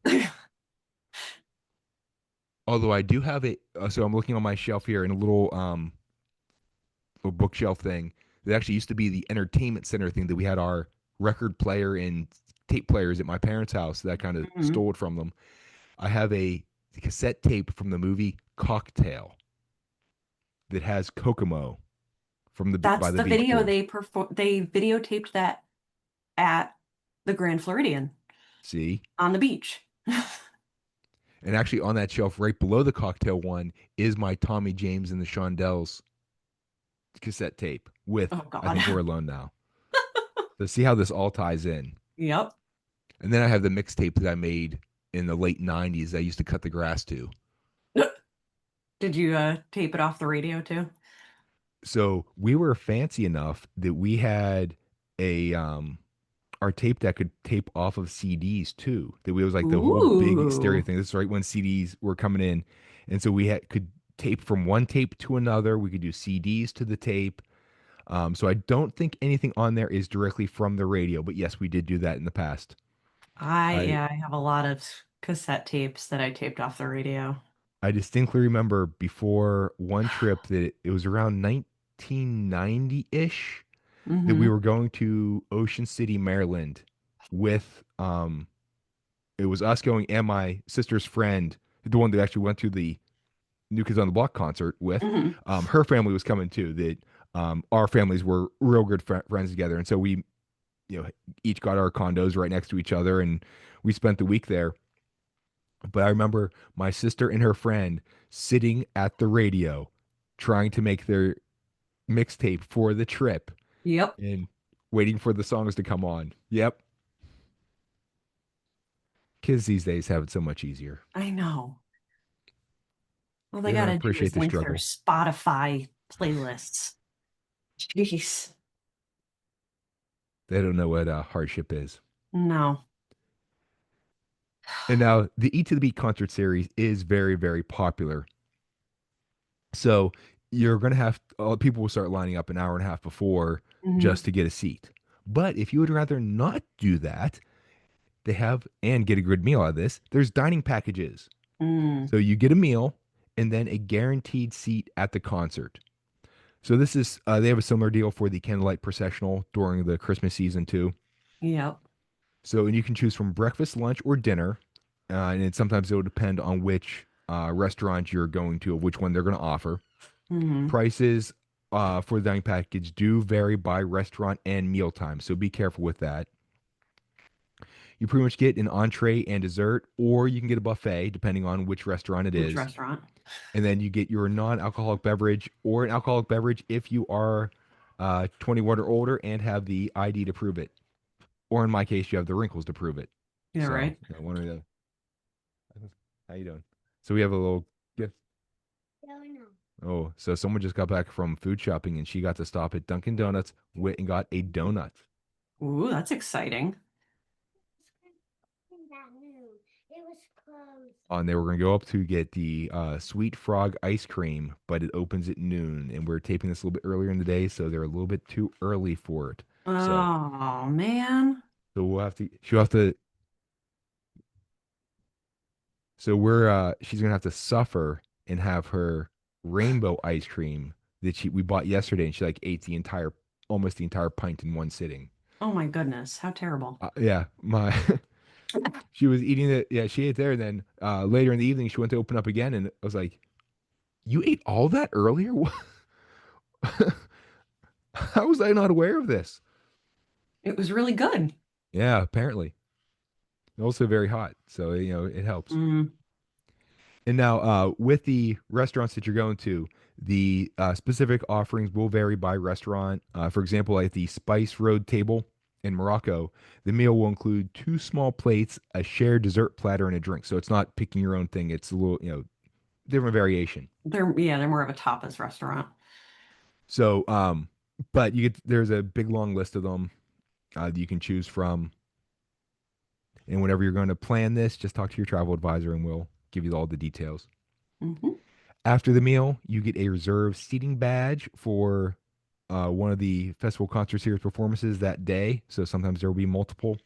Although I do have it, so I'm looking on my shelf here in a little bookshelf thing that actually used to be the entertainment center thing that we had our record player and tape players at my parents' house that I kind of Mhm. stole it from them. I have a cassette tape from the movie Cocktail that has Kokomo from the by That's the the Beach video Boys. they videotaped that at the Grand Floridian See? on the beach. And actually on that shelf right below the Cocktail one is my Tommy James and the Shondells cassette tape with Oh I God. Think We're Alone Now. So see how this all ties in. Yep. And then I have the mixtape that I made in the late 90s. I used to cut the grass to. Did you tape it off the radio too? So we were fancy enough that we had a our tape that could tape off of CDs too. That we was like the whole big stereo Ooh. thing. This is right when CDs were coming in. And so we could tape from one tape to another. We could do CDs to the tape. So I don't think anything on there is directly from the radio, but yes, we did do that in the past. I I have a lot of cassette tapes that I taped off the radio. I distinctly remember before one trip that it was around 1990-ish that we Mm-hmm. were going to Ocean City, Maryland with it was us going and my sister's friend, the one that actually went to the New Kids on the Block concert with. Mm-hmm. Her family was coming too. That our families were real good friends together, and so we, each got our condos right next to each other, and we spent the week there. But I remember my sister and her friend sitting at the radio trying to make their mixtape for the trip Yep. and waiting for the songs to come on. Yep. Kids these days have it so much easier. I know. All they They don't gotta do appreciate is the link their struggle. Spotify playlists. Jeez. They don't know what hardship is. No. And now the E to the Beat concert series is very, very popular. So you're gonna have people will start lining up an hour and a half before Hmm. just to get a seat. But if you would rather not do that, they have and get a good meal out of this. There's dining packages. Mm, So you get a meal and then a guaranteed seat at the concert. So this is they have a similar deal for the candlelight processional during the Christmas season too. yep. So and you can choose from breakfast, lunch, or dinner, sometimes it will depend on which restaurant you're going to, or which one they're going to offer. Hmm. Prices for the dining package do vary by restaurant and mealtime, so be careful with that. You pretty much get an entree and dessert, or you can get a buffet depending on which restaurant it Which is. restaurant? And then you get your non-alcoholic beverage or an alcoholic beverage if you are 21 or older and have the ID to prove it. Or in my case, you have the wrinkles to prove it. Yeah, So, right. one or the other. How you doing? So we have a little gift. Oh, so someone just got back from food shopping and she got to stop at Dunkin' Donuts, went and got a donut. Ooh, that's exciting. And they were going to go up to get the Sweet Frog ice cream, but it opens at noon. And we're taping this a little bit earlier in the day, so they're a little bit too early for it. So, Oh, man. she'll have to, so she's going to have to suffer and have her rainbow ice cream that we bought yesterday. And she like ate almost the entire pint in one sitting. Oh, my goodness. How terrible. Yeah, she was eating it. Yeah, she ate there. And then later in the evening, she went to open up again. And I was like, you ate all that earlier? How was I not aware of this? It was really good. Yeah, apparently. Also very hot. So, it helps. Mm, And now, with the restaurants that you're going to, the specific offerings will vary by restaurant. For example, at the Spice Road table in Morocco, the meal will include two small plates, a shared dessert platter, and a drink. So it's not picking your own thing. It's a little, different variation. they're more of a tapas restaurant. So, but there's a big long list of them that you can choose from. And whenever you're going to plan this, just talk to your travel advisor and we'll give you all the details. Hmm. After the meal, you get a reserved seating badge for one of the festival concert series performances that day. So sometimes there will be multiple.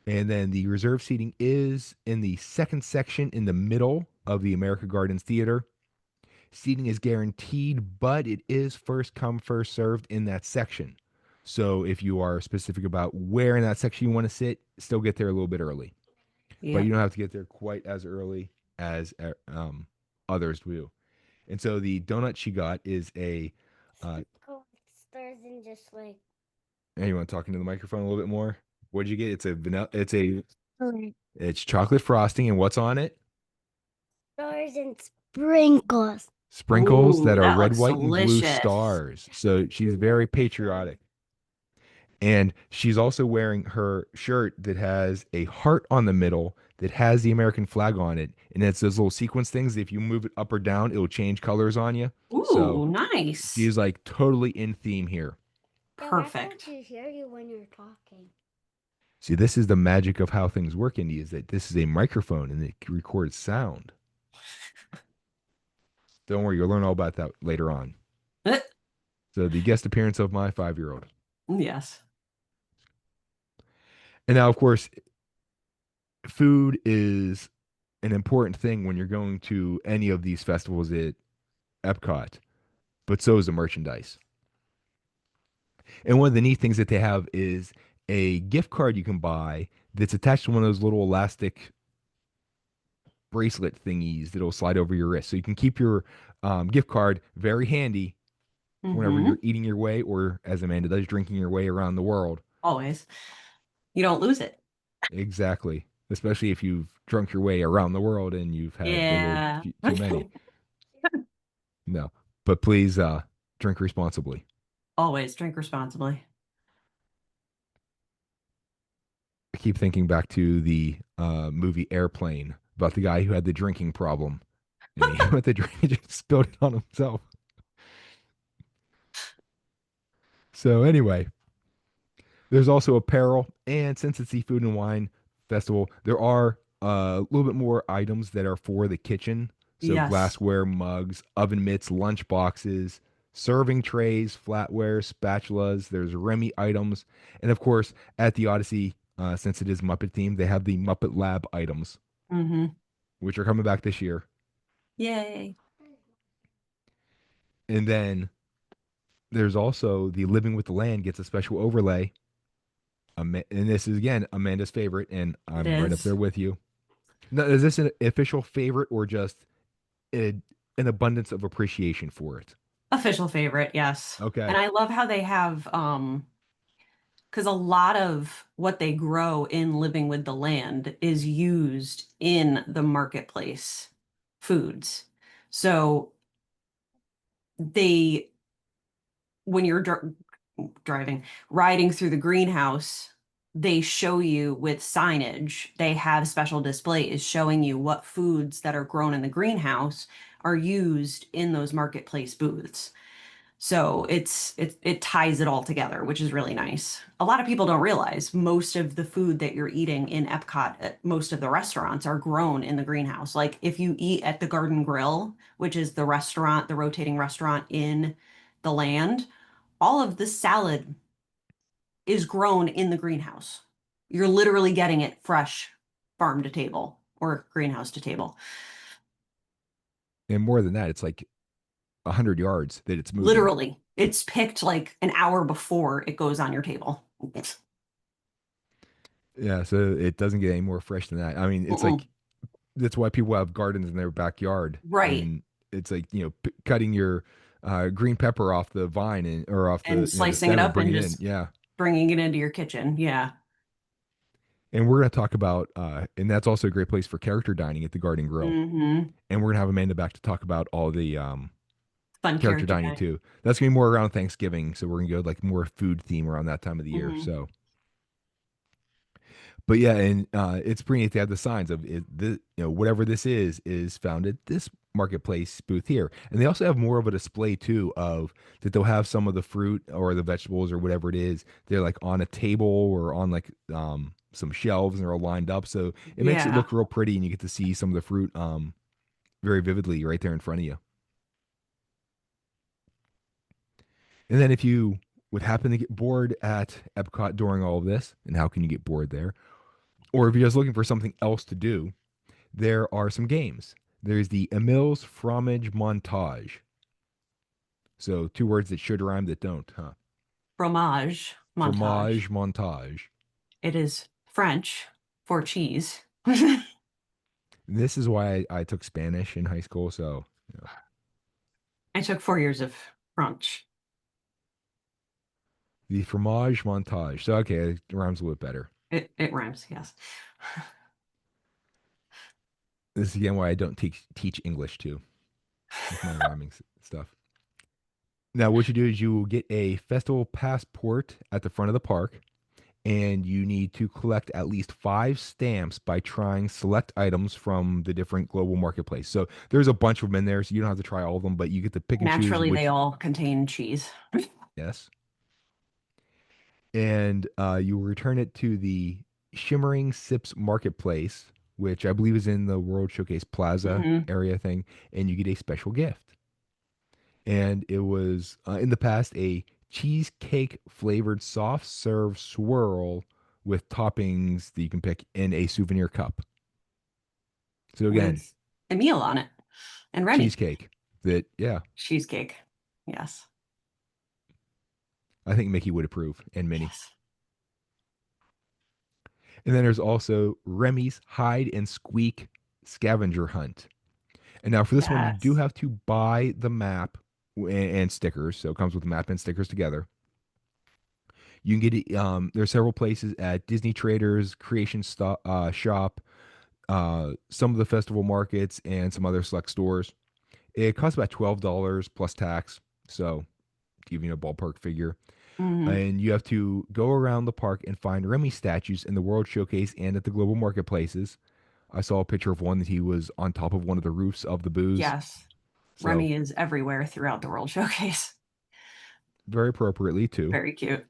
And then the reserved seating is in the second section in the middle of the America Gardens Theater. Seating is guaranteed, but it is first come, first served in that section. So if you are specific about where in that section you want to sit, still get there a little bit early. But Yeah. you don't have to get there quite as early as others do. And so the donut she got is a. Stars and just like. Hey, you want to talk into the microphone a little bit more? What'd you get? It's a vanilla. It's chocolate frosting, and what's on it? Stars and sprinkles. Sprinkles Ooh, that are that red, looks white, and blue delicious. stars. So she's very patriotic. And she's also wearing her shirt that has a heart on the middle that has the American flag on it. And it's those little sequence things. If you move it up or down, it'll change colors on you. So Ooh, nice. she's like totally in theme here. Perfect. To hear you when you're talking. See, this is the magic of how things work, Indy, is that this is a microphone and it records sound. Don't worry, you'll learn all about that later on. So the guest appearance of my 5-year-old. Yes. And now, of course, food is an important thing when you're going to any of these festivals at EPCOT, but so is the merchandise. And one of the neat things that they have is a gift card you can buy that's attached to one of those little elastic bracelet thingies that'll slide over your wrist. So you can keep your gift card very handy whenever Hmm. you're eating your way, or as Amanda does, drinking your way around the world. Always. You don't lose it. Exactly. Especially if you've drunk your way around the world and you've had a little Yeah. too many. No, but please drink responsibly. Always drink responsibly. I keep thinking back to the movie Airplane about the guy who had the drinking problem, and he went the drink, he just spilled it on himself. So anyway, there's also apparel, and since it's the Food and Wine Festival, there are a little bit more items that are for the kitchen. So Yes. glassware, mugs, oven mitts, lunch boxes, serving trays, flatware, spatulas. There's Remy items, and of course, at the Odyssey, since it is Muppet themed, they have the Muppet Lab items, Mm-hmm. which are coming back this year. Yay. And then there's also the Living with the Land gets a special overlay. And this is again Amanda's favorite, and It I'm right up is. there with you. Now, is this an official favorite or just an abundance of appreciation for it? Official favorite, yes. And Okay. I love how they have because a lot of what they grow in Living with the Land is used in the marketplace foods. So they when you're driving, riding through the greenhouse, they show you with signage, they have special displays showing you what foods that are grown in the greenhouse are used in those marketplace booths. So it ties it all together, which is really nice. A lot of people don't realize most of the food that you're eating in Epcot at most of the restaurants are grown in the greenhouse. Like if you eat at the Garden Grill, which is the restaurant, the rotating restaurant in the land, all of the salad is grown in the greenhouse. You're literally getting it fresh farm to table or greenhouse to table. And more than that, it's like 100 yards that it's moving. Literally, it's picked like an hour before it goes on your table. Yeah, so it doesn't get any more fresh than that. I mean, it's Mm-mm. like that's why people have gardens in their backyard, Right. and it's like cutting your green pepper off the vine or off And the slicing it stem and up bring and it in. just Yeah, bringing it into your kitchen. Yeah. and we're gonna talk about and that's also a great place for character dining at the Garden Grill. Mm-hmm. And we're gonna have Amanda back to talk about all the Fun character character dining day. too. That's gonna be more around Thanksgiving, so we're gonna go like more food theme around that time of the year. Mm-hmm. So but yeah, and it's pretty neat. They have the signs of it. Whatever this is found at this marketplace booth here, and they also have more of a display too of that they'll have some of the fruit or the vegetables or whatever it is. They're like on a table or on like some shelves, and they're all lined up, so it makes it Yeah. look real pretty, and you get to see some of the fruit very vividly right there in front of you. And then if you would happen to get bored at Epcot during all of this, and how can you get bored there? Or if you're just looking for something else to do, there are some games. There's the Emil's Fromage Montage. So two words that should rhyme that don't, huh? Fromage montage. Fromage Montage. It is French for cheese. This is why I took Spanish in high school. So I took 4 years of French. the Fromage Montage. So okay, it rhymes a little bit better. It rhymes, yes. This is again why I don't teach English too with my rhyming stuff. Now, what you do is you get a festival passport at the front of the park, and you need to collect at least 5 stamps by trying select items from the different global marketplace. So there's a bunch of them in there, so you don't have to try all of them, but you get to pick and choose Naturally, they which. all contain cheese. Yes. And you return it to the Shimmering Sips Marketplace, which I believe is in the World Showcase Plaza Hmm. area thing, and you get a special gift. And it was in the past a cheesecake flavored soft serve swirl with toppings that you can pick in a souvenir cup. So again, With a meal on it and Remy. cheesecake that, yeah, Cheesecake. Yes. I think Mickey would approve and Minnie. Yes. And then there's also Remy's Hide and Squeak Scavenger Hunt. And now for this one, you do Yes. have to buy the map and stickers. So it comes with the map and stickers together. You can get it. There are several places at Disney Traders, Shop, some of the festival markets, and some other select stores. It costs about $12 plus tax. So, giving you a ballpark figure. Hmm. And you have to go around the park and find Remy statues in the World Showcase and at the global marketplaces. I saw a picture of one that he was on top of one of the roofs of the booths. Yes. So, Remy is everywhere throughout the World Showcase. very appropriately, too. Very cute.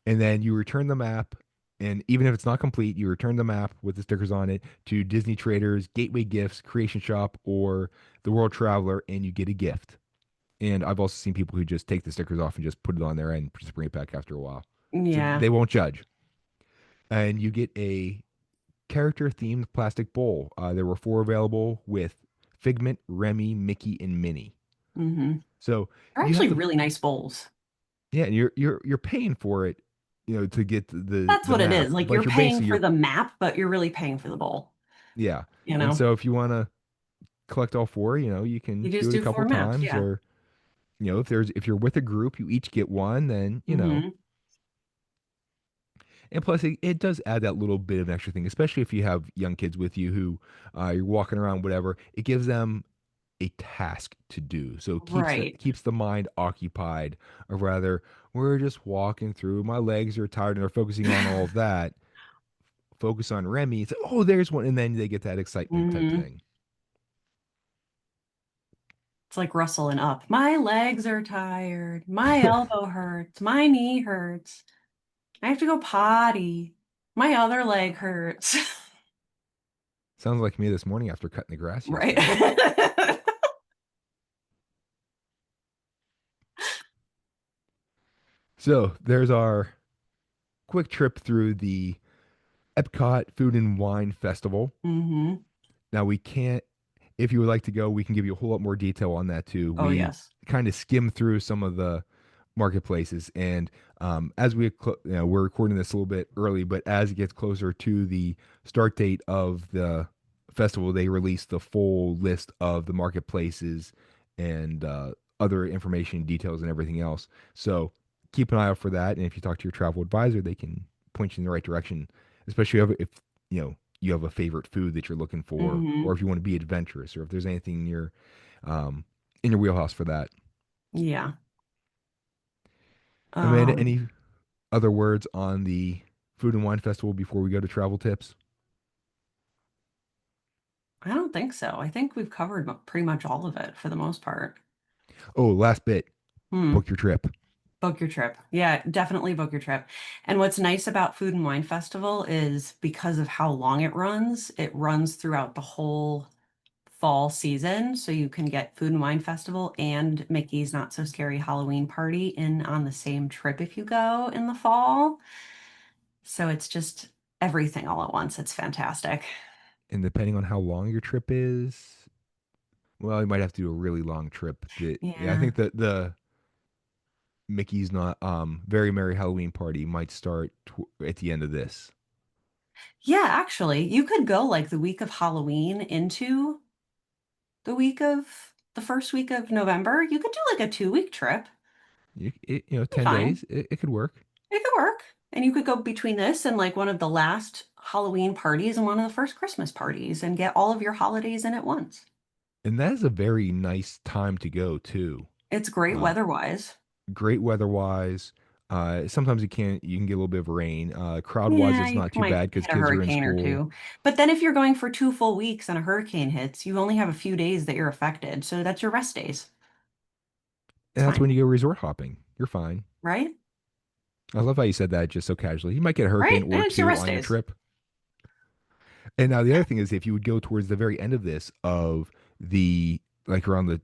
And then you return the map And even if it's not complete, you return the map with the stickers on it to Disney Traders, Gateway Gifts, Creation Shop, or the World Traveler, and you get a gift. And I've also seen people who just take the stickers off and just put it on there and just bring it back after a while. So Yeah. they won't judge. And you get a character themed plastic bowl. There were 4 available with Figment, Remy, Mickey, and Minnie. Mm-hmm. So They're you have actually to, really nice bowls. yeah, you're paying for it, to get That's the what it map, is. Like but you're you're paying basically for you're the map, but you're really paying for the bowl, yeah. you And know? so if you want to collect all 4, you You can do just it a do couple 4 maps, times, yeah. or if you're with a group, you each get one, then Mm-hmm. And plus, it does add that little bit of extra thing, especially if you have young kids with you who you're walking around, whatever. It gives them a task to do, so Right. keeps the mind occupied. Or rather, we're just walking through. My legs are tired, and they're focusing on all of that. Focus on Remy. It's like, oh, there's one, and then they get that excitement type Mm-hmm. thing. It's like rustling up. My legs are tired. My elbow hurts. My knee hurts. I have to go potty. My other leg hurts. Sounds like me this morning after cutting the grass Right. yesterday. So there's our quick trip through the Epcot Food and Wine Festival. Mm-hmm. Now we can't, if you would like to go, we can give you a whole lot more detail on that too. Oh, We yes. kind of skim through some of the marketplaces, and as we're recording this a little bit early, but as it gets closer to the start date of the festival, they release the full list of the marketplaces and other information, details, and everything else. So keep an eye out for that. And if you talk to your travel advisor, they can point you in the right direction, especially if you have a favorite food that you're looking for, or Mm-hmm. if you want to be adventurous, or if there's anything um, in your wheelhouse for that. Yeah. Amanda, Um, any other words on the Food and Wine Festival before we go to travel tips? I don't think so. I think we've covered pretty much all of it for the most part. Oh, last bit, Hmm. book your trip. Book your trip. Yeah, definitely book your trip. And what's nice about Food and Wine Festival is because of how long it runs throughout the whole fall season. So you can get Food and Wine Festival and Mickey's Not So Scary Halloween Party in on the same trip if you go in the fall. So it's just everything all at once. It's fantastic. And depending on how long your trip is, well, you might have to do a really long trip. Yeah, I Yeah. think that the Mickey's Not Very Merry Halloween Party might start at the end of this. Yeah, actually, you could go like the week of Halloween into the first week of November. You could do like a 2 week trip. Be 10 fine. days, it could work. It could work. And you could go between this and like one of the last Halloween parties and one of the first Christmas parties and get all of your holidays in at once. And that is a very nice time to go too. It's great Uh, weather-wise. Great weather wise. Sometimes you can get a little bit of rain. Crowd wise, Yeah, it's you not too might bad because hit a kids are in hurricane or school. two. But then if you're going for 2 full weeks and a hurricane hits, you only have a few days that you're affected. So that's your rest days. It's And that's fine, when you go resort hopping. You're fine. right? I love how you said that just so casually. You might get a hurricane Right? And or it's your two rest on your days. trip. And now the other thing is, if you would go towards the very end of this, of the like around the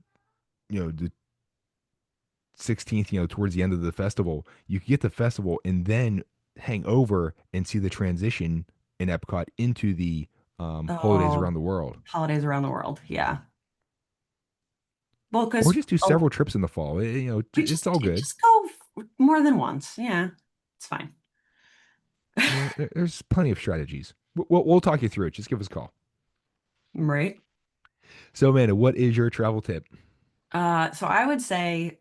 16th, towards the end of the festival, you could get the festival and then hang over and see the transition in Epcot into the holidays Oh, around the world, holidays around the world. Yeah. Well, or because just do several trips in the fall. It's all good. just go more than once. Yeah, it's fine. There's plenty of strategies. We'll talk you through it. Just give us a call. Right. So, Amanda, what is your travel tip? So I would say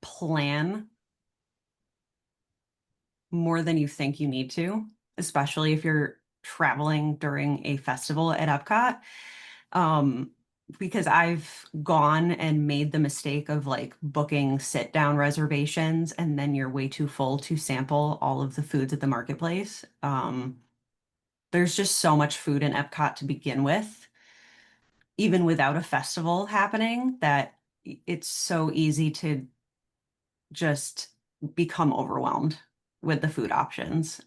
plan more than you think you need to, especially if you're traveling during a festival at Epcot. Um, because I've gone and made the mistake of like booking sit down reservations and then you're way too full to sample all of the foods at the marketplace. There's just so much food in Epcot to begin with, even without a festival happening, that it's so easy to just become overwhelmed with the food options.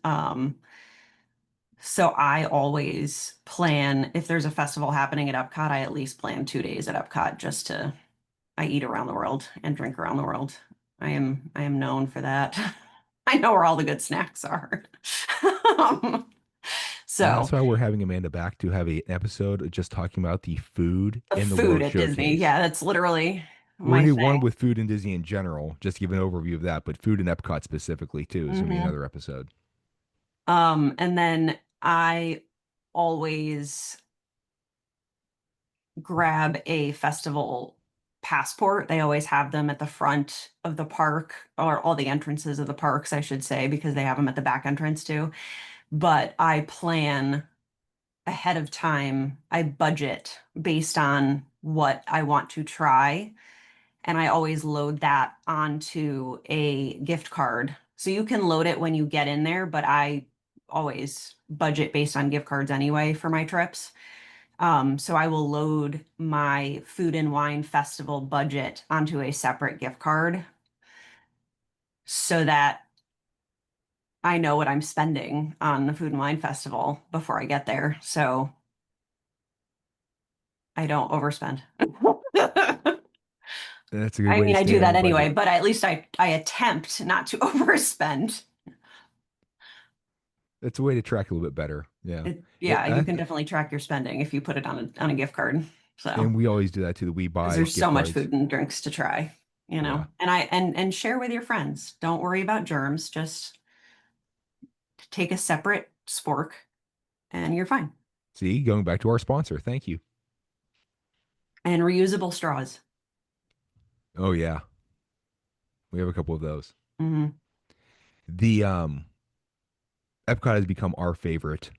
So I always plan, if there's a festival happening at Epcot, I at least plan 2 days at Epcot just to, I eat around the world and drink around the world. I am known for that. I know where all the good snacks are. Um, That's so why we're having Amanda back to have an episode just talking about the food the in the food World at Disney, Showcase. yeah, that's literally We're my gonna do thing. one with food in Disney in general, just to give an overview of that. But food in Epcot specifically too is gonna be hmm another episode. And then I always grab a festival passport. They always have them at the front of the park, or all the entrances of the parks, I should say, because they have them at the back entrance too. But I plan ahead of time. I budget based on what I want to try. And I always load that onto a gift card. So you can load it when you get in there, but I always budget based on gift cards anyway for my trips. So I will load my food and wine festival budget onto a separate gift card so that I know what I'm spending on the food and wine festival before I get there. So I don't overspend. That's a good I way mean, to I do stay on that the anyway, budget. but at least I attempt not to overspend. That's a way to track a little bit better. Yeah. Yeah, you I can definitely track your spending if you put it on a gift card. So, and we always do that too. We because buy there's so gift much cards. food and drinks to try, Yeah. and share with your friends. Don't worry about germs. Just take a separate spork and you're fine. See, going back to our sponsor. Thank you. And reusable straws. Oh yeah. We have a couple of those. hmm The Epcot has become our favorite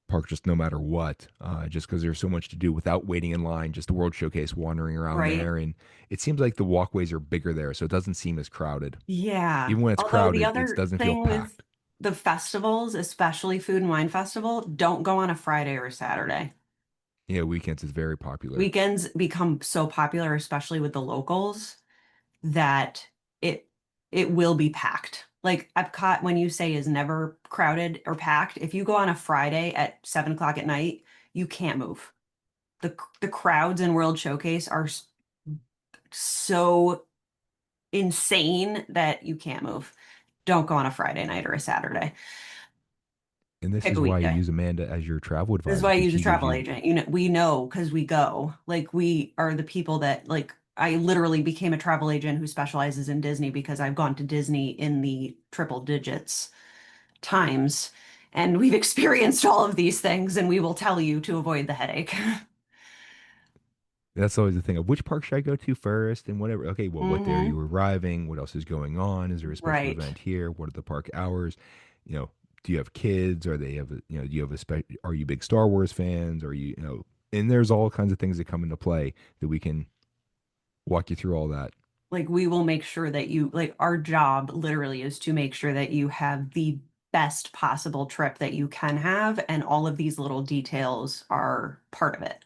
park just no matter what, just because there's so much to do without waiting in line, just the World Showcase wandering around Right. there. And it seems like the walkways are bigger there, so it doesn't seem as crowded. Yeah. Even when it's Although the crowded, it other doesn't feel thing with packed. the festivals, especially Food and Wine Festival, don't go on a Friday or a Saturday. Yeah, weekends is very popular. Weekends become so popular, especially with the locals, that it it will be packed. Like Epcot, when you say is never crowded or packed, if you go on a Friday at 7 o'clock at night, you can't move. The crowds in World Showcase are so insane that you can't move. Don't go on a Friday night or a Saturday. And this Pick is a why you weekday. use Amanda as your travel This is advisor why I because use a she gives travel you. agent. We know because we go. Like we are the people that like I literally became a travel agent who specializes in Disney because I've gone to Disney in the triple digits times and we've experienced all of these things and we will tell you to avoid the headache. That's always the thing of which park should I go to first and whatever. Okay, well, what day are hmm you arriving? What else is going on? Is there a special Right. event here? What are the park hours? You know, do you have kids? Are they have do you have are you big Star Wars fans? Are you? And there's all kinds of things that come into play that we can walk you through all that. Like we will make sure that you like our job literally is to make sure that you have the best possible trip that you can have and all of these little details are part of it.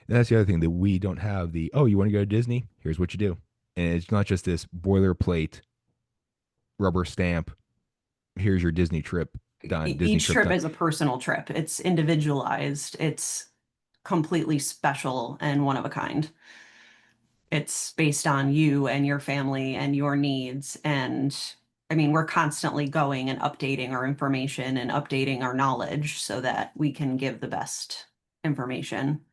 And that's the other thing that we don't have you want to go to Disney? Here's what you do. And it's not just this boilerplate rubber stamp. Here's your Disney trip done. Disney Each trip trip done. is a personal trip. It's individualized. It's completely special and one of a kind. It's based on you and your family and your needs. And I mean, we're constantly going and updating our information and updating our knowledge so that we can give the best information.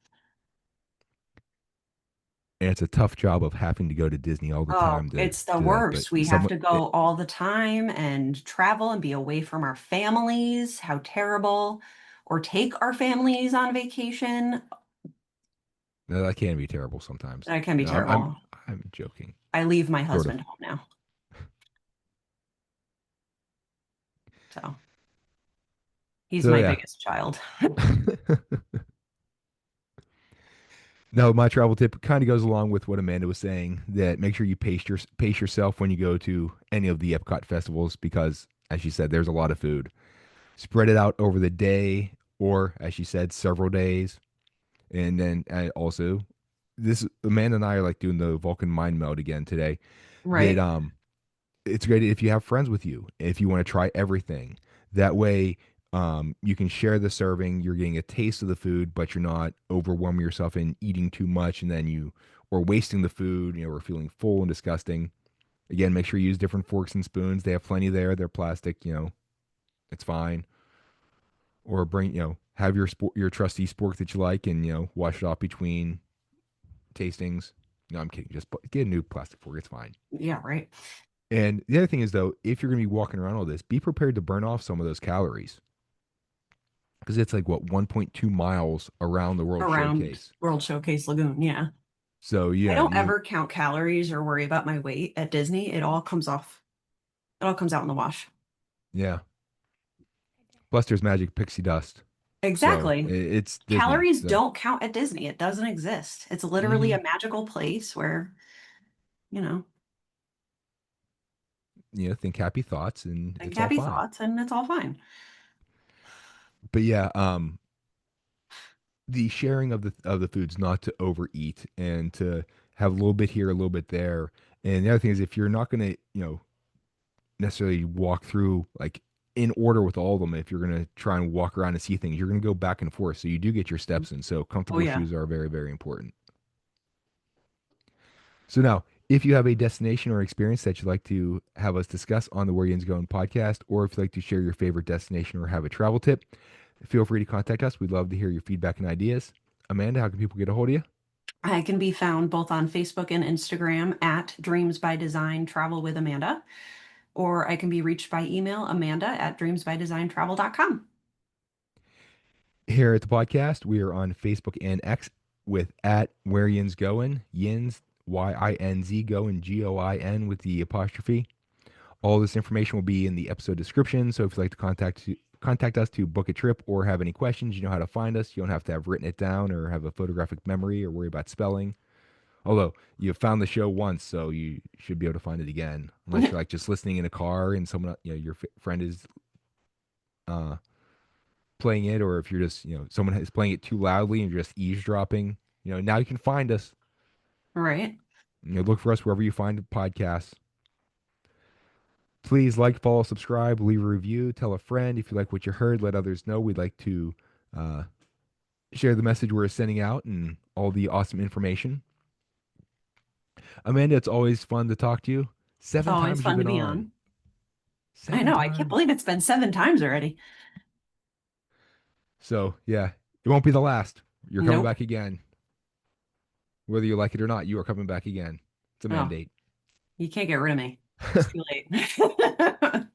And it's a tough job of having to go to Disney all the Oh, time to it's the do that. But worst. We have someone, to go all the time and travel and be away from our families. How terrible. Or take our families on vacation. no, that can be terrible sometimes. That can be No, I'm terrible. I'm joking, I leave my sort of. husband home now. So he's So my yeah. biggest child. No, my travel tip kind of goes along with what Amanda was saying. That make sure you pace yourself when you go to any of the Epcot festivals because, as she said, there's a lot of food. Spread it out over the day, or as she said, several days. And then also, this Amanda and I are like doing the Vulcan mind meld again today. That Right. it's great if you have friends with you if you want to try everything. That way, You can share the serving. You're getting a taste of the food, but you're not overwhelming yourself and eating too much, and then or wasting the food, or feeling full and disgusting. Again, make sure you use different forks and spoons. They have plenty there. They're plastic, it's fine. Or bring, have your trusty spork that you like, and wash it off between tastings. No, I'm kidding. Just get a new plastic fork. It's fine. Yeah, right. And the other thing is, though, if you're going to be walking around all this, be prepared to burn off some of those calories because it's like what 1.2 miles around the World Around Showcase. World Showcase Lagoon, yeah. So I yeah, don't ever count calories or worry about my weight at Disney. It all comes off. It all comes out in the wash. yeah. Plus, there's magic pixie dust. So Exactly. it's Disney. Calories So. don't count at Disney. It doesn't exist. It's literally Mhm. a magical place where, Think happy thoughts, and think it's all happy fine. thoughts and it's all fine. But yeah, the sharing of the foods, not to overeat and to have a little bit here, a little bit there. And the other thing is, if you're not going to, necessarily walk through like in order with all of them, if you're going to try and walk around and see things, you're going to go back and forth. So you do get your steps in. So Oh, comfortable yeah. shoes are very, very important. So now, if you have a destination or experience that you'd like to have us discuss on the Where Yinz Goin podcast, or if you'd like to share your favorite destination or have a travel tip, feel free to contact us. We'd love to hear your feedback and ideas. Amanda, how can people get a hold of you? I can be found both on Facebook and Instagram at Dreams by Design Travel with Amanda, or I can be reached by email, amanda@dreamsbydesigntravel.com. Here at the podcast, we are on Facebook and X with at Where Yinz Goin, Yinz, YINZ Goin, GOIN with the apostrophe. All this information will be in the episode description. So if you'd like to contact us to book a trip or have any questions, you know how to find us. You don't have to have written it down or have a photographic memory or worry about spelling. Although you found the show once, so you should be able to find it again. Unless you're like just listening in a car and someone, your friend is playing it, or if you're just, someone is playing it too loudly and you're just eavesdropping, now you can find us. Right. Look for us wherever you find podcasts. Please like, follow, subscribe, leave a review, tell a friend if you like what you heard, let others know. We'd like to share the message we're sending out and all the awesome information. Amanda, it's always fun to talk to you. It's 7 always times fun you've to been be on. on. I 7 know. I can't times. believe it's been 7 times already. So, yeah, it won't be the last. You're coming Nope. back again. Whether you like it or not, you are coming back again. It's a Oh, mandate. you can't get rid of me. It's too late.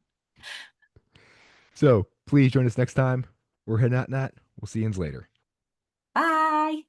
So, please join us next time. We're heading out, Nat. We'll see you later. Bye.